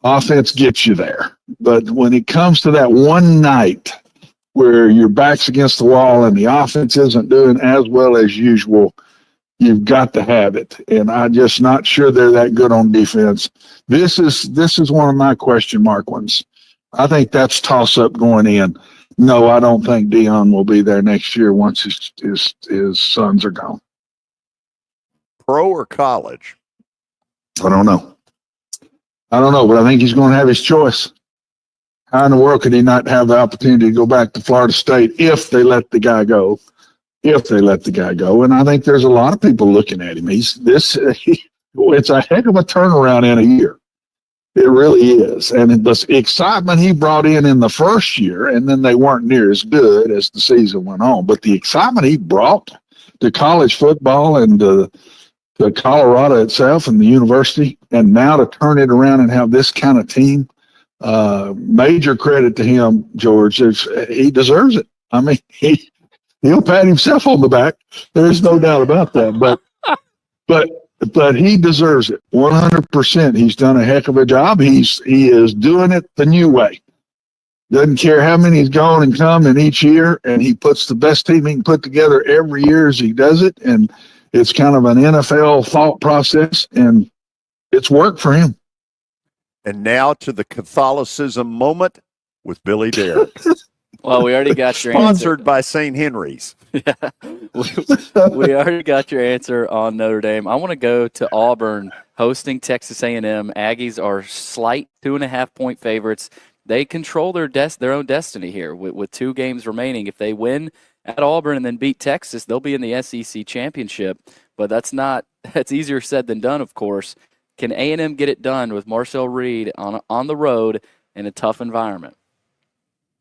Offense gets you there. But when it comes to that one night where your back's against the wall and the offense isn't doing as well as usual, you've got to have it. And I'm just not sure they're that good on defense. This is one of my question mark ones. I think that's toss-up going in. No, I don't think Dion will be there next year once his sons are gone. Pro or college? I don't know, but I think he's going to have his choice. How in the world could he not have the opportunity to go back to Florida State if they let the guy go? And I think there's a lot of people looking at him. It's a heck of a turnaround in a year. It really is. And the excitement he brought in the first year, and then they weren't near as good as the season went on. But the excitement he brought to college football and to Colorado itself and the university, and now to turn it around and have this kind of team, major credit to him, George. He deserves it. I mean, he'll pat himself on the back. There's no doubt about that. But he deserves it 100%. He's done a heck of a job. He is doing it the new way. Doesn't care how many he's gone and come in each year, and he puts the best team he can put together every year as he does it. And it's kind of an NFL thought process, and it's worked for him. And now to the Catholicism moment with Billy Derrick. Well, we already got your Sponsored by St. Henry's. Yeah, we already got your answer on Notre Dame. I want to go to Auburn hosting Texas A&M. Aggies are slight 2.5-point favorites. They control their own destiny here with 2 games remaining. If they win at Auburn and then beat Texas, they'll be in the SEC championship. But that's easier said than done, of course. Can A&M get it done with Marcel Reed on the road in a tough environment?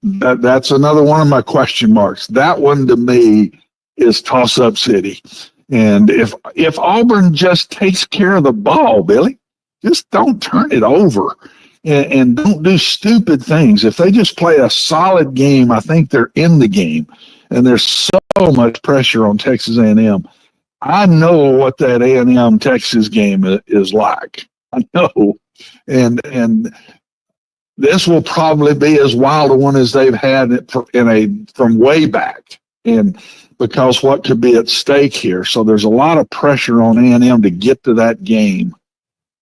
That's another one of my question marks. That one to me is toss-up city. And if Auburn just takes care of the ball, Billy, just don't turn it over and don't do stupid things. If they just play a solid game, I think they're in the game. And there's so much pressure on Texas A&M. I know what that A&M Texas game is like. I know. And this will probably be as wild a one as they've had from way back, and because what could be at stake here. So there's a lot of pressure on A&M to get to that game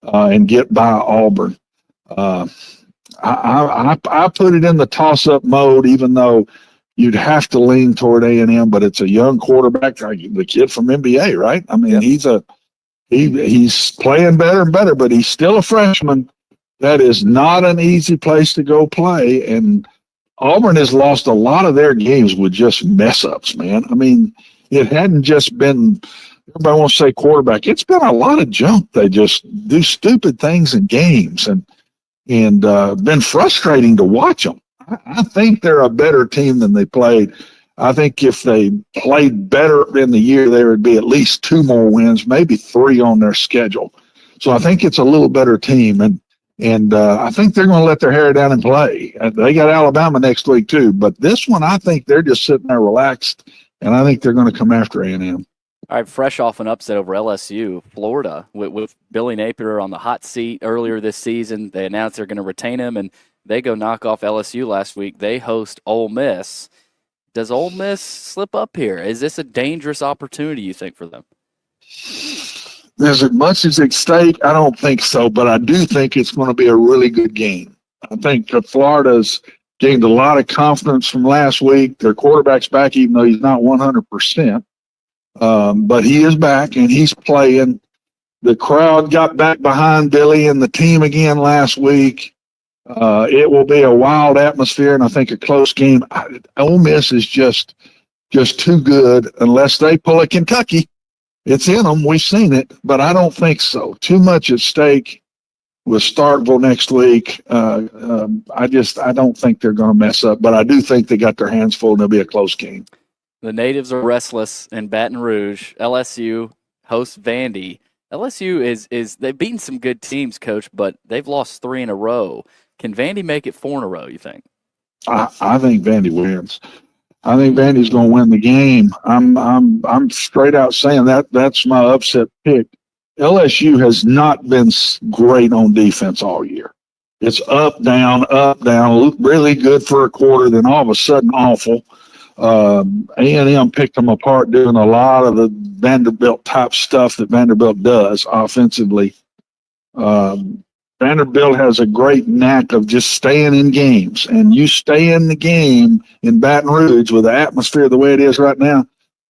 and get by Auburn. I put it in the toss-up mode, even though you'd have to lean toward A&M, but it's a young quarterback, the kid from NBA, right? I mean, he's playing better and better, but he's still a freshman. That is not an easy place to go play, and Auburn has lost a lot of their games with just mess-ups, man. I mean, it hadn't just been – everybody wants to say quarterback. It's been a lot of junk. They just do stupid things in games and been frustrating to watch them. I think they're a better team than they played. I think if they played better in the year, there would be at least 2 more wins, maybe 3 on their schedule. So I think it's a little better team, and I think they're going to let their hair down and play. They got Alabama next week too, but this one I think they're just sitting there relaxed, and I think they're going to come after A&M. All right, fresh off an upset over LSU, Florida, with Billy Napier on the hot seat earlier this season. They announced they're going to retain him, and they go knock off LSU last week. They host Ole Miss. Does Ole Miss slip up here? Is this a dangerous opportunity, you think, for them? As much as at stake, I don't think so, but I do think it's going to be a really good game. I think Florida's gained a lot of confidence from last week. Their quarterback's back, even though he's not 100%. But he is back, and he's playing. The crowd got back behind Billy and the team again last week. It will be a wild atmosphere, and I think a close game. Ole Miss is just too good unless they pull a Kentucky. It's in them. We've seen it, but I don't think so. Too much at stake with Starkville next week. I don't think they're going to mess up, but I do think they got their hands full and it'll be a close game. The natives are restless in Baton Rouge. LSU hosts Vandy. LSU is they've beaten some good teams, Coach, but they've lost 3 in a row. Can Vandy make it 4 in a row, you think? I think Vandy wins. I think Vandy's going to win the game. I'm straight out saying that's my upset pick. LSU has not been great on defense all year. It's up, down, really good for a quarter, then all of a sudden awful. A&M picked them apart doing a lot of the Vanderbilt type stuff that Vanderbilt does offensively. Vanderbilt has a great knack of just staying in games, and you stay in the game in Baton Rouge with the atmosphere the way it is right now,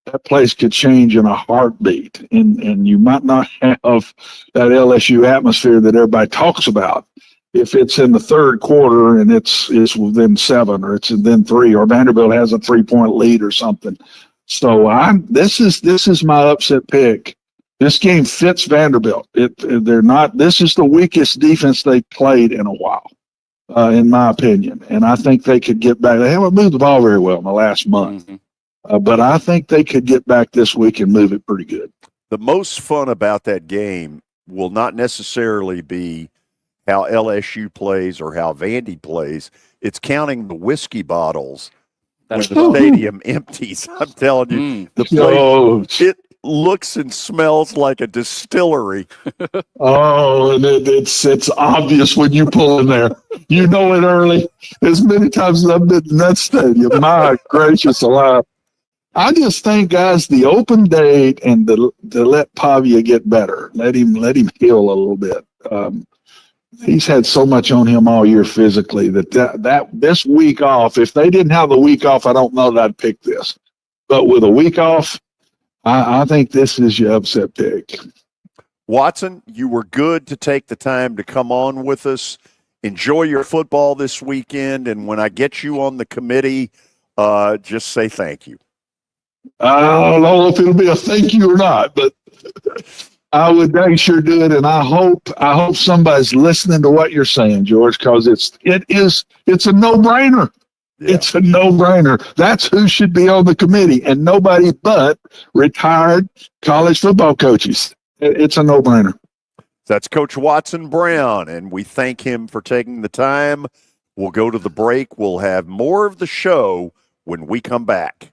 that place could change in a heartbeat, and you might not have that LSU atmosphere that everybody talks about if it's in the third quarter and it's within 7 or it's within 3 or Vanderbilt has a 3-point lead or something. So this is my upset pick. This game fits Vanderbilt. They're not. This is the weakest defense they've played in a while, in my opinion. And I think they could get back. They haven't moved the ball very well in the last month. But I think they could get back this week and move it pretty good. The most fun about that game will not necessarily be how LSU plays or how Vandy plays. It's counting the whiskey bottles when the stadium empties. I'm telling you, the place, it looks and smells like a distillery. Oh, and it's obvious when you pull in there. You know it early. As many times as I've been in that stadium, my gracious alive. I just think, guys, the open date and to let Pavia get better, let him heal a little bit. He's had so much on him all year physically that this week off, if they didn't have the week off, I don't know that I'd pick this. But with a week off, I think this is your upset pick. Watson, you were good to take the time to come on with us. Enjoy your football this weekend, and when I get you on the committee, just say thank you. I don't know if it'll be a thank you or not, but I would dang sure do it, and I hope somebody's listening to what you're saying, George, because it's a no-brainer. Yeah. It's a no-brainer. That's who should be on the committee, and nobody but retired college football coaches. It's a no-brainer. That's Coach Watson Brown, and we thank him for taking the time. We'll go to the break. We'll have more of the show when we come back.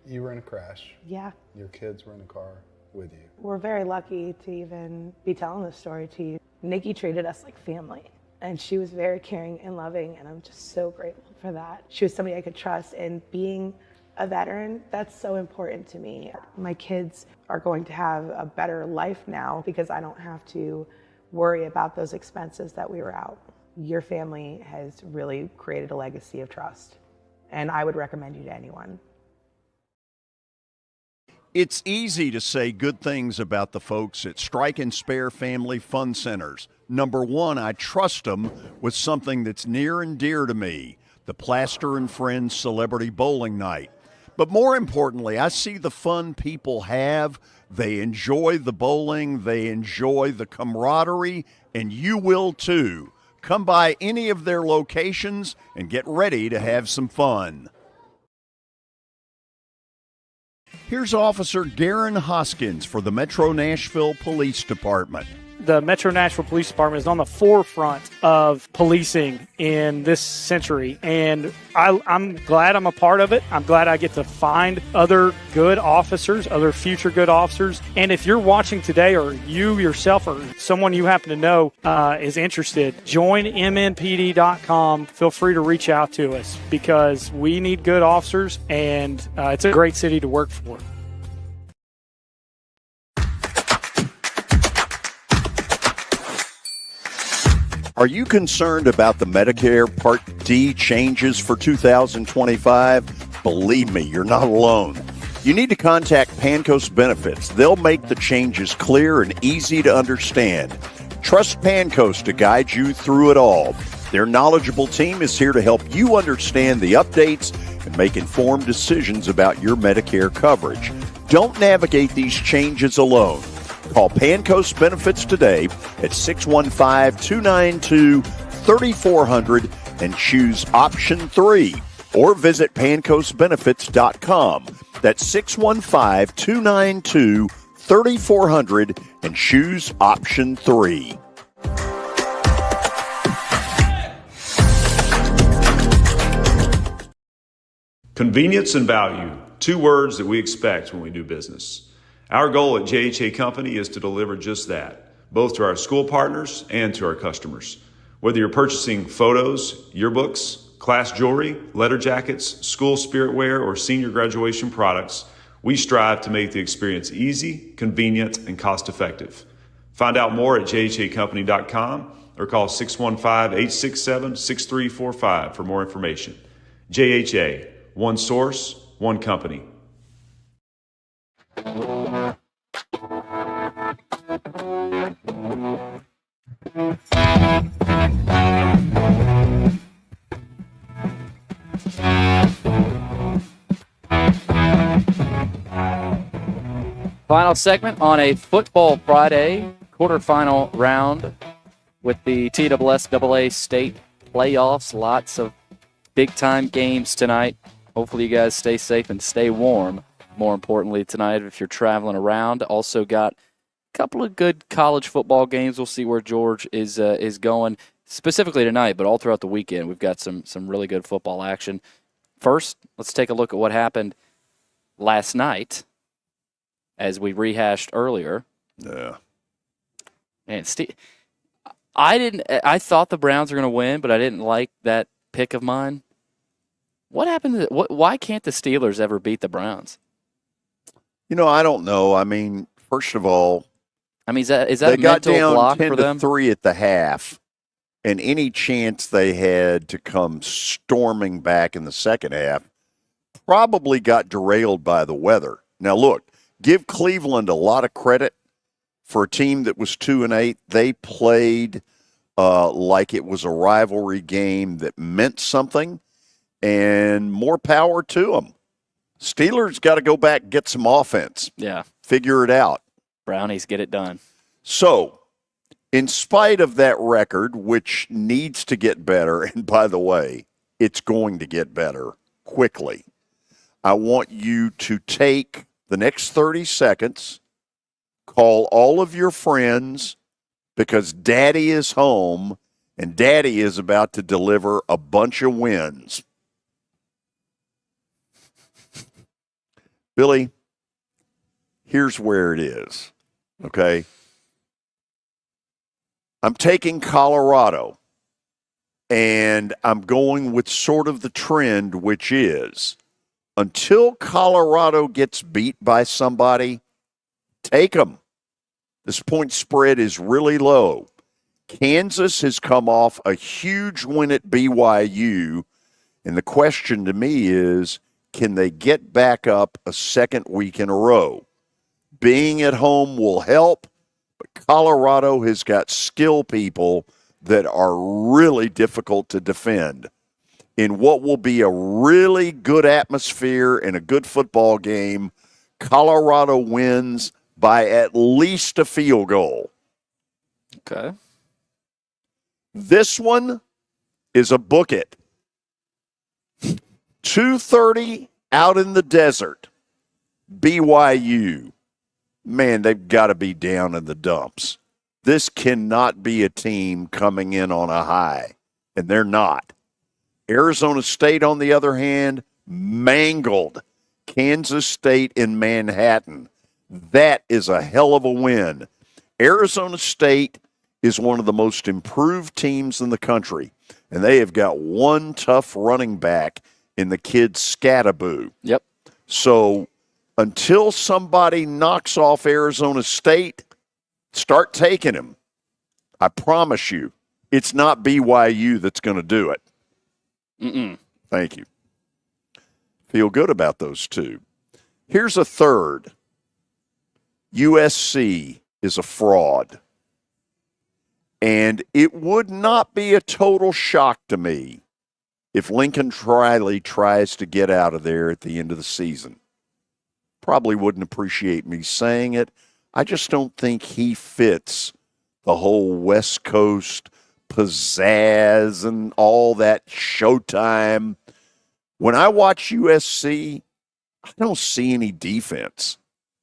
You were in a crash. Yeah. Your kids were in a car with you. We're very lucky to even be telling this story to you. Nikki treated us like family, and she was very caring and loving, and I'm just so grateful for that. She was somebody I could trust, and being a veteran, that's so important to me. My kids are going to have a better life now because I don't have to worry about those expenses that we were out. Your family has really created a legacy of trust, and I would recommend you to anyone. It's easy to say good things about the folks at Strike and Spare Family Fun Centers. Number one, I trust them with something that's near and dear to me, the Plaster and Friends Celebrity Bowling Night. But more importantly, I see the fun people have. They enjoy the bowling, they enjoy the camaraderie, and you will too. Come by any of their locations and get ready to have some fun. Here's Officer Darren Hoskins for the Metro Nashville Police Department. The Metro Nashville Police Department is on the forefront of policing in this century, and I'm glad I'm a part of it. I'm glad I get to find other good officers, other future good officers. And if you're watching today, or you yourself or someone you happen to know is interested, join MNPD.com. Feel free to reach out to us because we need good officers, and it's a great city to work for. Are you concerned about the Medicare Part D changes for 2025? Believe me, you're not alone. You need to contact Pancoast Benefits. They'll make the changes clear and easy to understand. Trust Pancoast to guide you through it all. Their knowledgeable team is here to help you understand the updates and make informed decisions about your Medicare coverage. Don't navigate these changes alone. Call Pancoast Benefits today at 615-292-3400 and choose option 3, or visit pancoastbenefits.com. That's 615-292-3400 and choose option 3. Convenience and value, 2 words that we expect when we do business. Our goal at JHA Company is to deliver just that, both to our school partners and to our customers. Whether you're purchasing photos, yearbooks, class jewelry, letter jackets, school spirit wear, or senior graduation products, we strive to make the experience easy, convenient, and cost-effective. Find out more at jhacompany.com or call 615-867-6345 for more information. JHA, one source, one company. Final segment on a Football Friday quarterfinal round with the TSSAA state playoffs. Lots of big-time games tonight. hopefully you guys stay safe and stay warm. More importantly tonight, if you're traveling around, also got a couple of good college football games. We'll see where George is going specifically tonight, but all throughout the weekend we've got some really good football action. First, let's take a look at what happened last night, as we rehashed earlier. Yeah. Man, I thought the Browns were going to win, but I didn't like that pick of mine. What happened? Why can't the Steelers ever beat the Browns? I don't know. I mean, first of all, is that they a got mental down block 10 for to them? 3 at the half, and any chance they had to come storming back in the second half probably got derailed by the weather. Now, look, give Cleveland a lot of credit for a team that was 2-8. They played like it was a rivalry game that meant something, and more power to them. Steelers got to go back and get some offense. Yeah. Figure it out. Brownies get it done. So, in spite of that record, which needs to get better, and by the way, it's going to get better quickly, I want you to take the next 30 seconds, call all of your friends, because Daddy is home, and Daddy is about to deliver a bunch of wins. Billy, here's where it is, okay? I'm taking Colorado, and I'm going with sort of the trend, which is until Colorado gets beat by somebody, take them. This point spread is really low. Kansas has come off a huge win at BYU, and the question to me is, can they get back up a second week in a row? Being at home will help, but Colorado has got skill people that are really difficult to defend. In what will be a really good atmosphere and a good football game, Colorado wins by at least a field goal. Okay. This one is a book it. 2:30 out in the desert. BYU. Man, they've got to be down in the dumps. This cannot be a team coming in on a high, and they're not. Arizona State, on the other hand, mangled Kansas State in Manhattan. That is a hell of a win. Arizona State is one of the most improved teams in the country, and they have got one tough running back in the kid Scattaboo. Yep. So until somebody knocks off Arizona State, start taking him. I promise you, it's not BYU that's going to do it. Thank you. Feel good about those two. Here's a third. USC is a fraud. And it would not be a total shock to me if Lincoln Riley tries to get out of there at the end of the season. Probably wouldn't appreciate me saying it. I just don't think he fits the whole West Coast pizzazz and all that showtime. When I watch USC, I don't see any defense.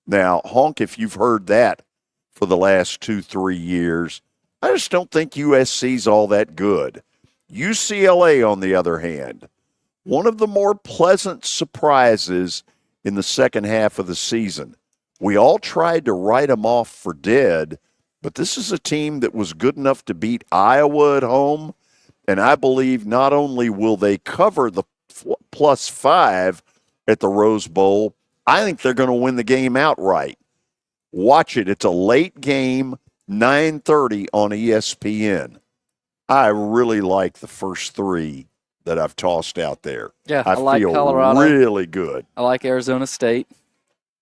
Now, Honk, if you've heard that for the last 2-3 years, I just don't think USC's all that good. UCLA, on the other hand, one of the more pleasant surprises in the second half of the season. We all tried to write them off for dead, but this is a team that was good enough to beat Iowa at home, and I believe not only will they cover the +5 at the Rose Bowl, I think they're going to win the game outright. Watch it. It's a late game, 9:30 on ESPN. I really like the first three that I've tossed out there. Yeah, I like feel Colorado. really good. I like Arizona State,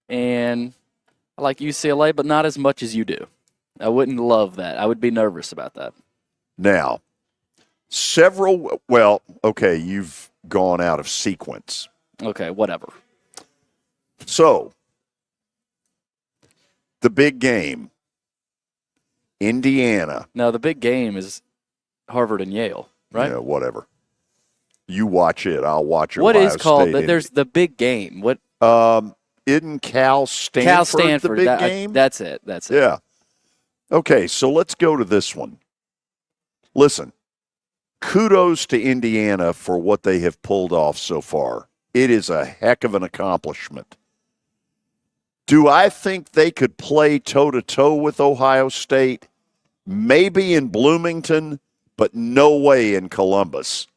and I like UCLA, but not as much as you do. I wouldn't love that. I would be nervous about that. Now, okay, you've gone out of sequence. Okay, whatever. So, the big game, Indiana. No, the big game is Harvard and Yale, right? Yeah, whatever. You watch it. I'll watch What Ohio is called? State. There's the big game. What? Isn't Cal Stanford, Cal Stanford. the big game? That's it. That's it. Yeah. Okay, so let's go to this one. Listen, kudos to Indiana for what they have pulled off so far. It is a heck of an accomplishment. Do I think they could play toe-to-toe with Ohio State? Maybe in Bloomington, but no way in Columbus.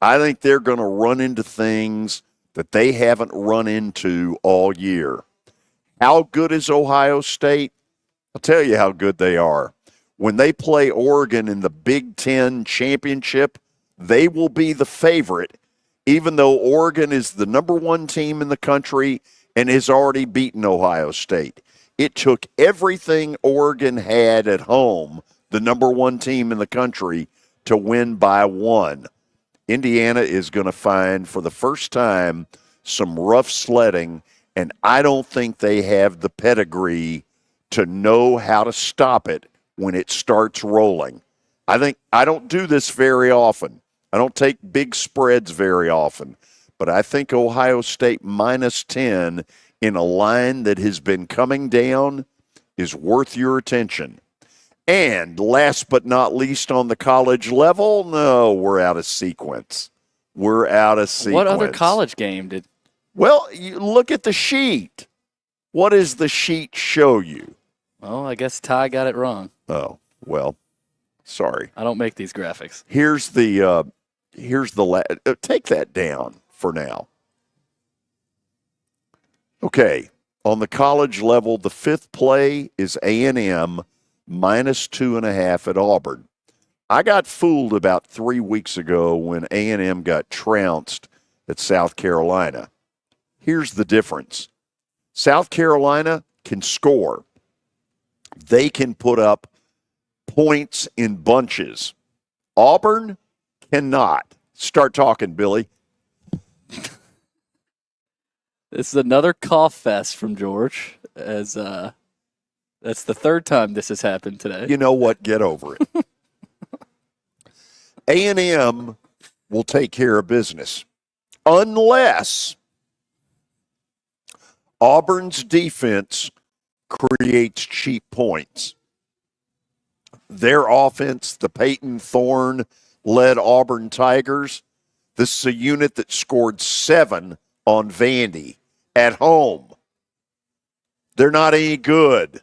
I think they're going to run into things that they haven't run into all year. How good is Ohio State? I'll tell you how good they are. When they play Oregon in the Big Ten championship, they will be the favorite, even though Oregon is the number one team in the country and has already beaten Ohio State. It took everything Oregon had at home, the number one team in the country, to win by one. Indiana is going to find, for the first time, some rough sledding, and I don't think they have the pedigree to know how to stop it when it starts rolling. I don't do this very often. I don't take big spreads very often, but I think Ohio State minus 10 in a line that has been coming down is worth your attention. And last but not least on the college level, no, we're out of sequence. We're out of sequence. What other college game did? Well, you look at the sheet. What does the sheet show you? Well, I guess Ty got it wrong. Oh, well, sorry. I don't make these graphics. Here's take that down for now. Okay, on the college level, the fifth play is A&M minus 2.5 at Auburn. I got fooled about 3 weeks ago when A&M got trounced at South Carolina. Here's the difference. South Carolina can score. They can put up points in bunches. Auburn cannot. Start talking, Billy. This is another cough fest from George, as that's the third time this has happened today. You know what? Get over it. A&M will take care of business unless Auburn's defense creates cheap points. Their offense, the Peyton Thorne-led Auburn Tigers, this is a unit that scored 7 on Vandy at home. They're not any good.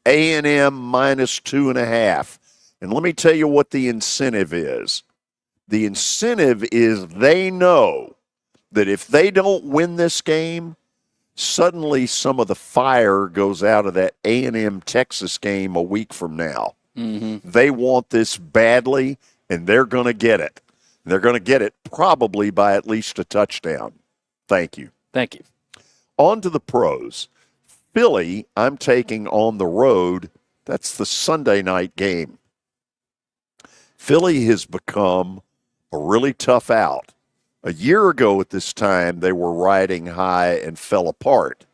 A&M minus 2.5. And let me tell you what the incentive is. The incentive is they know that if they don't win this game, suddenly some of the fire goes out of that A&M Texas game a week from now. Mm-hmm. They want this badly, and they're going to get it. They're going to get it probably by at least a touchdown. Thank you. Thank you. On to the pros. Philly, I'm taking on the road. That's the Sunday night game. Philly has become a really tough out. A year ago at this time, they were riding high and fell apart.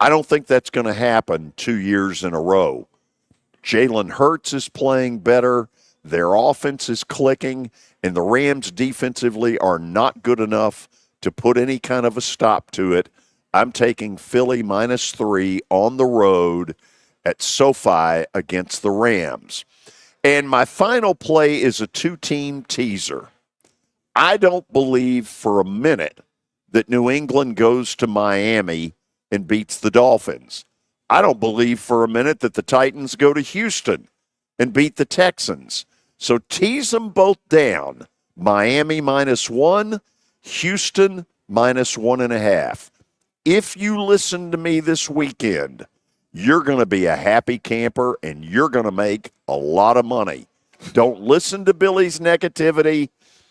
I don't think that's going to happen 2 years in a row. Jalen Hurts is playing better. Their offense is clicking, and the Rams defensively are not good enough to put any kind of a stop to it. I'm taking Philly minus 3 on the road at SoFi against the Rams. And my final play is a two-team teaser. I don't believe for a minute that New England goes to Miami and beats the Dolphins. I don't believe for a minute that the Titans go to Houston and beat the Texans. So tease them both down. Miami minus 1, Houston minus 1.5. If you listen to me this weekend, you're going to be a happy camper and you're going to make a lot of money. Don't listen to Billy's negativity.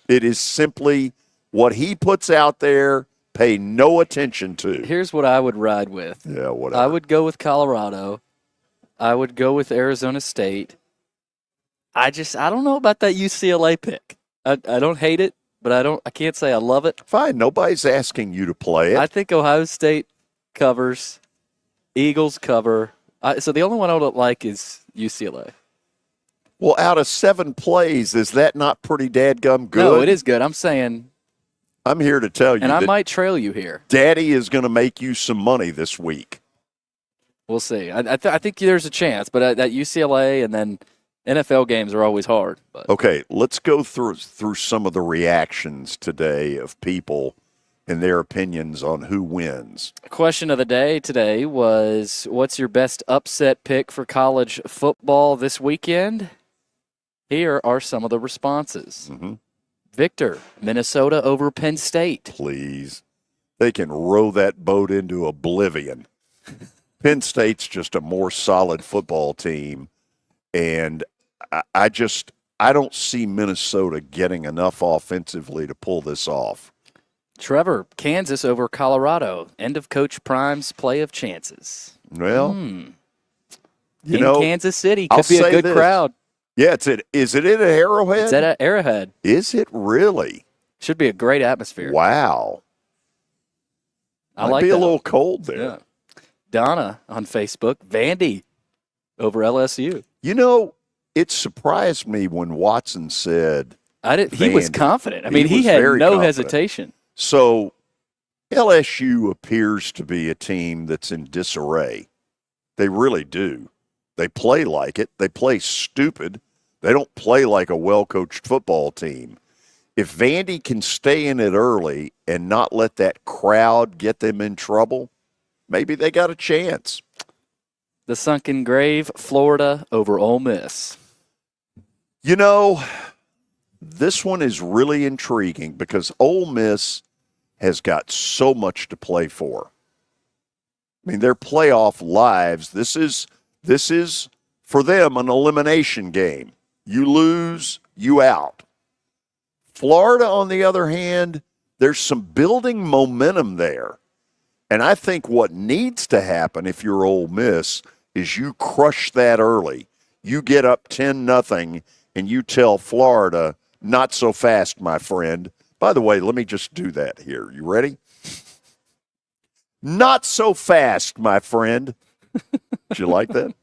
It is simply what he puts out there. Pay no attention to. Here's what I would ride with. Yeah, whatever. I would go with Colorado. I would go with Arizona State. I don't know about that UCLA pick. I don't hate it, but I can't say I love it. Fine, nobody's asking you to play it. I think Ohio State covers. Eagles cover. So the only one I don't like is UCLA. Well, out of 7 plays, is that not pretty dadgum good? No, it is good. I'm saying. I'm here to tell you. And I that might trail you here. Daddy is going to make you some money this week. We'll see. I think there's a chance, but at UCLA and then NFL games are always hard. But. Okay, let's go through some of the reactions today of people and their opinions on who wins. Question of the day today was, what's your best upset pick for college football this weekend? Here are some of the responses. Mm-hmm. Victor, Minnesota over Penn State. Please. They can row that boat into oblivion. Penn State's just a more solid football team, and I don't see Minnesota getting enough offensively to pull this off. Trevor, Kansas over Colorado. End of Coach Prime's play of chances. Well, in Kansas City. Could be a good crowd. Yeah, is it at Arrowhead? It's at Arrowhead. Is it really? Should be a great atmosphere. Wow. Might be a little cold there. Yeah. Donna on Facebook, Vandy over LSU. You know, it surprised me when Watson said he was confident. I mean, he had no hesitation. So LSU appears to be a team that's in disarray. They really do. They play like it. They play stupid. They don't play like a well-coached football team. If Vandy can stay in it early and not let that crowd get them in trouble, maybe they got a chance. The sunken grave, Florida over Ole Miss. You know, this one is really intriguing because Ole Miss has got so much to play for. I mean, their playoff lives, this is for them an elimination game. You lose, you out. Florida, on the other hand, there's some building momentum there. And I think what needs to happen if you're Ole Miss is you crush that early. You get up 10-0 and you tell Florida, not so fast, my friend. By the way, let me just do that here. You ready? Not so fast, my friend. Did you like that?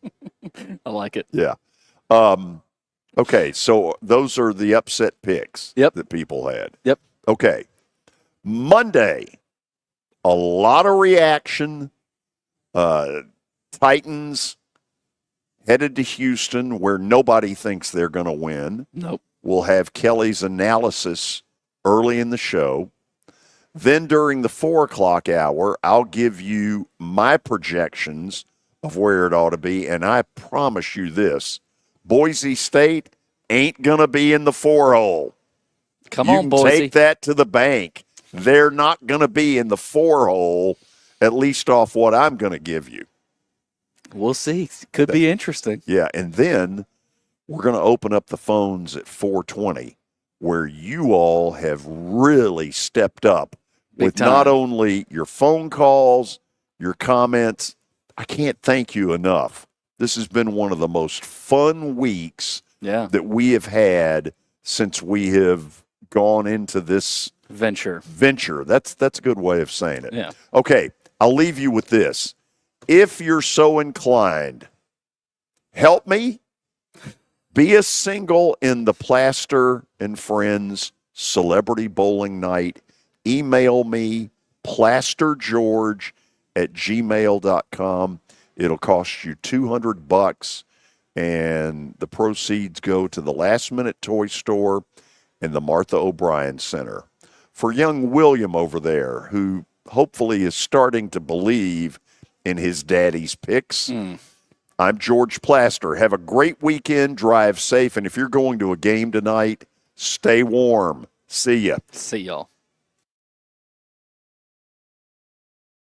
I like it. Yeah. Okay, so those are the upset picks that people had. Yep. Okay. Monday, a lot of reaction. Titans headed to Houston, where nobody thinks they're going to win. Nope. We'll have Kelly's analysis early in the show. Then during the 4 o'clock hour, I'll give you my projections of where it ought to be, and I promise you this, Boise State ain't going to be in the 4-hole. Come on, Boise. You can take that to the bank. They're not going to be in the 4-hole, at least off what I'm going to give you. We'll see. Could be interesting. Yeah, and then we're going to open up the phones at 4:20, where you all have really stepped up with not only your phone calls, your comments. I can't thank you enough. This has been one of the most fun weeks that we have had since we have gone into this venture. That's a good way of saying it. Yeah. Okay, I'll leave you with this. If you're so inclined, help me be a single in the Plaster and Friends Celebrity Bowling Night. Email me, plastergeorge@gmail.com. It'll cost you $200, and the proceeds go to the Last Minute Toy Store and the Martha O'Brien Center. For young William over there, who hopefully is starting to believe in his daddy's picks, I'm George Plaster. Have a great weekend. Drive safe. And if you're going to a game tonight, stay warm. See ya. See y'all.